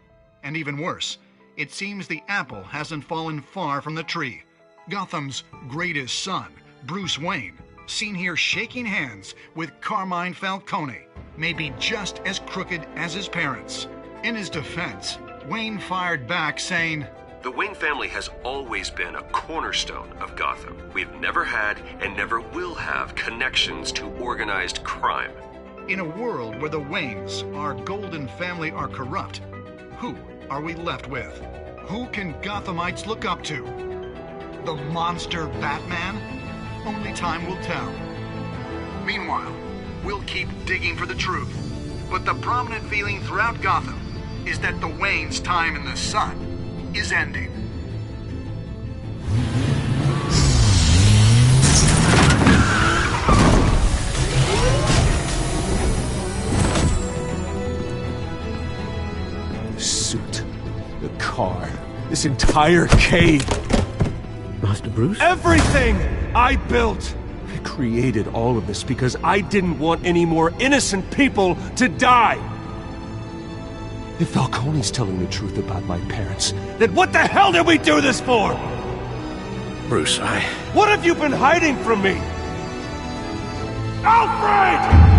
And even worse, it seems the apple hasn't fallen far from the tree. Gotham's greatest son, Bruce Wayne, seen here shaking hands with Carmine Falcone, may be just as crooked as his parents. In his defense, Wayne fired back saying, "The Wayne family has always been a cornerstone of Gotham. We've never had and never will have connections to organized crime." In a world where the Waynes, our golden family, are corrupt, who are we left with? Who can Gothamites look up to? The monster Batman? Only time will tell. Meanwhile, we'll keep digging for the truth. But the prominent feeling throughout Gotham is that the Waynes' time in the sun is ending. The suit, the car, this entire cave. Master Bruce? Everything I built! I created all of this because I didn't want any more innocent people to die! If Falcone's telling the truth about my parents, then what the hell did we do this for? Bruce, What have you been hiding from me? Alfred!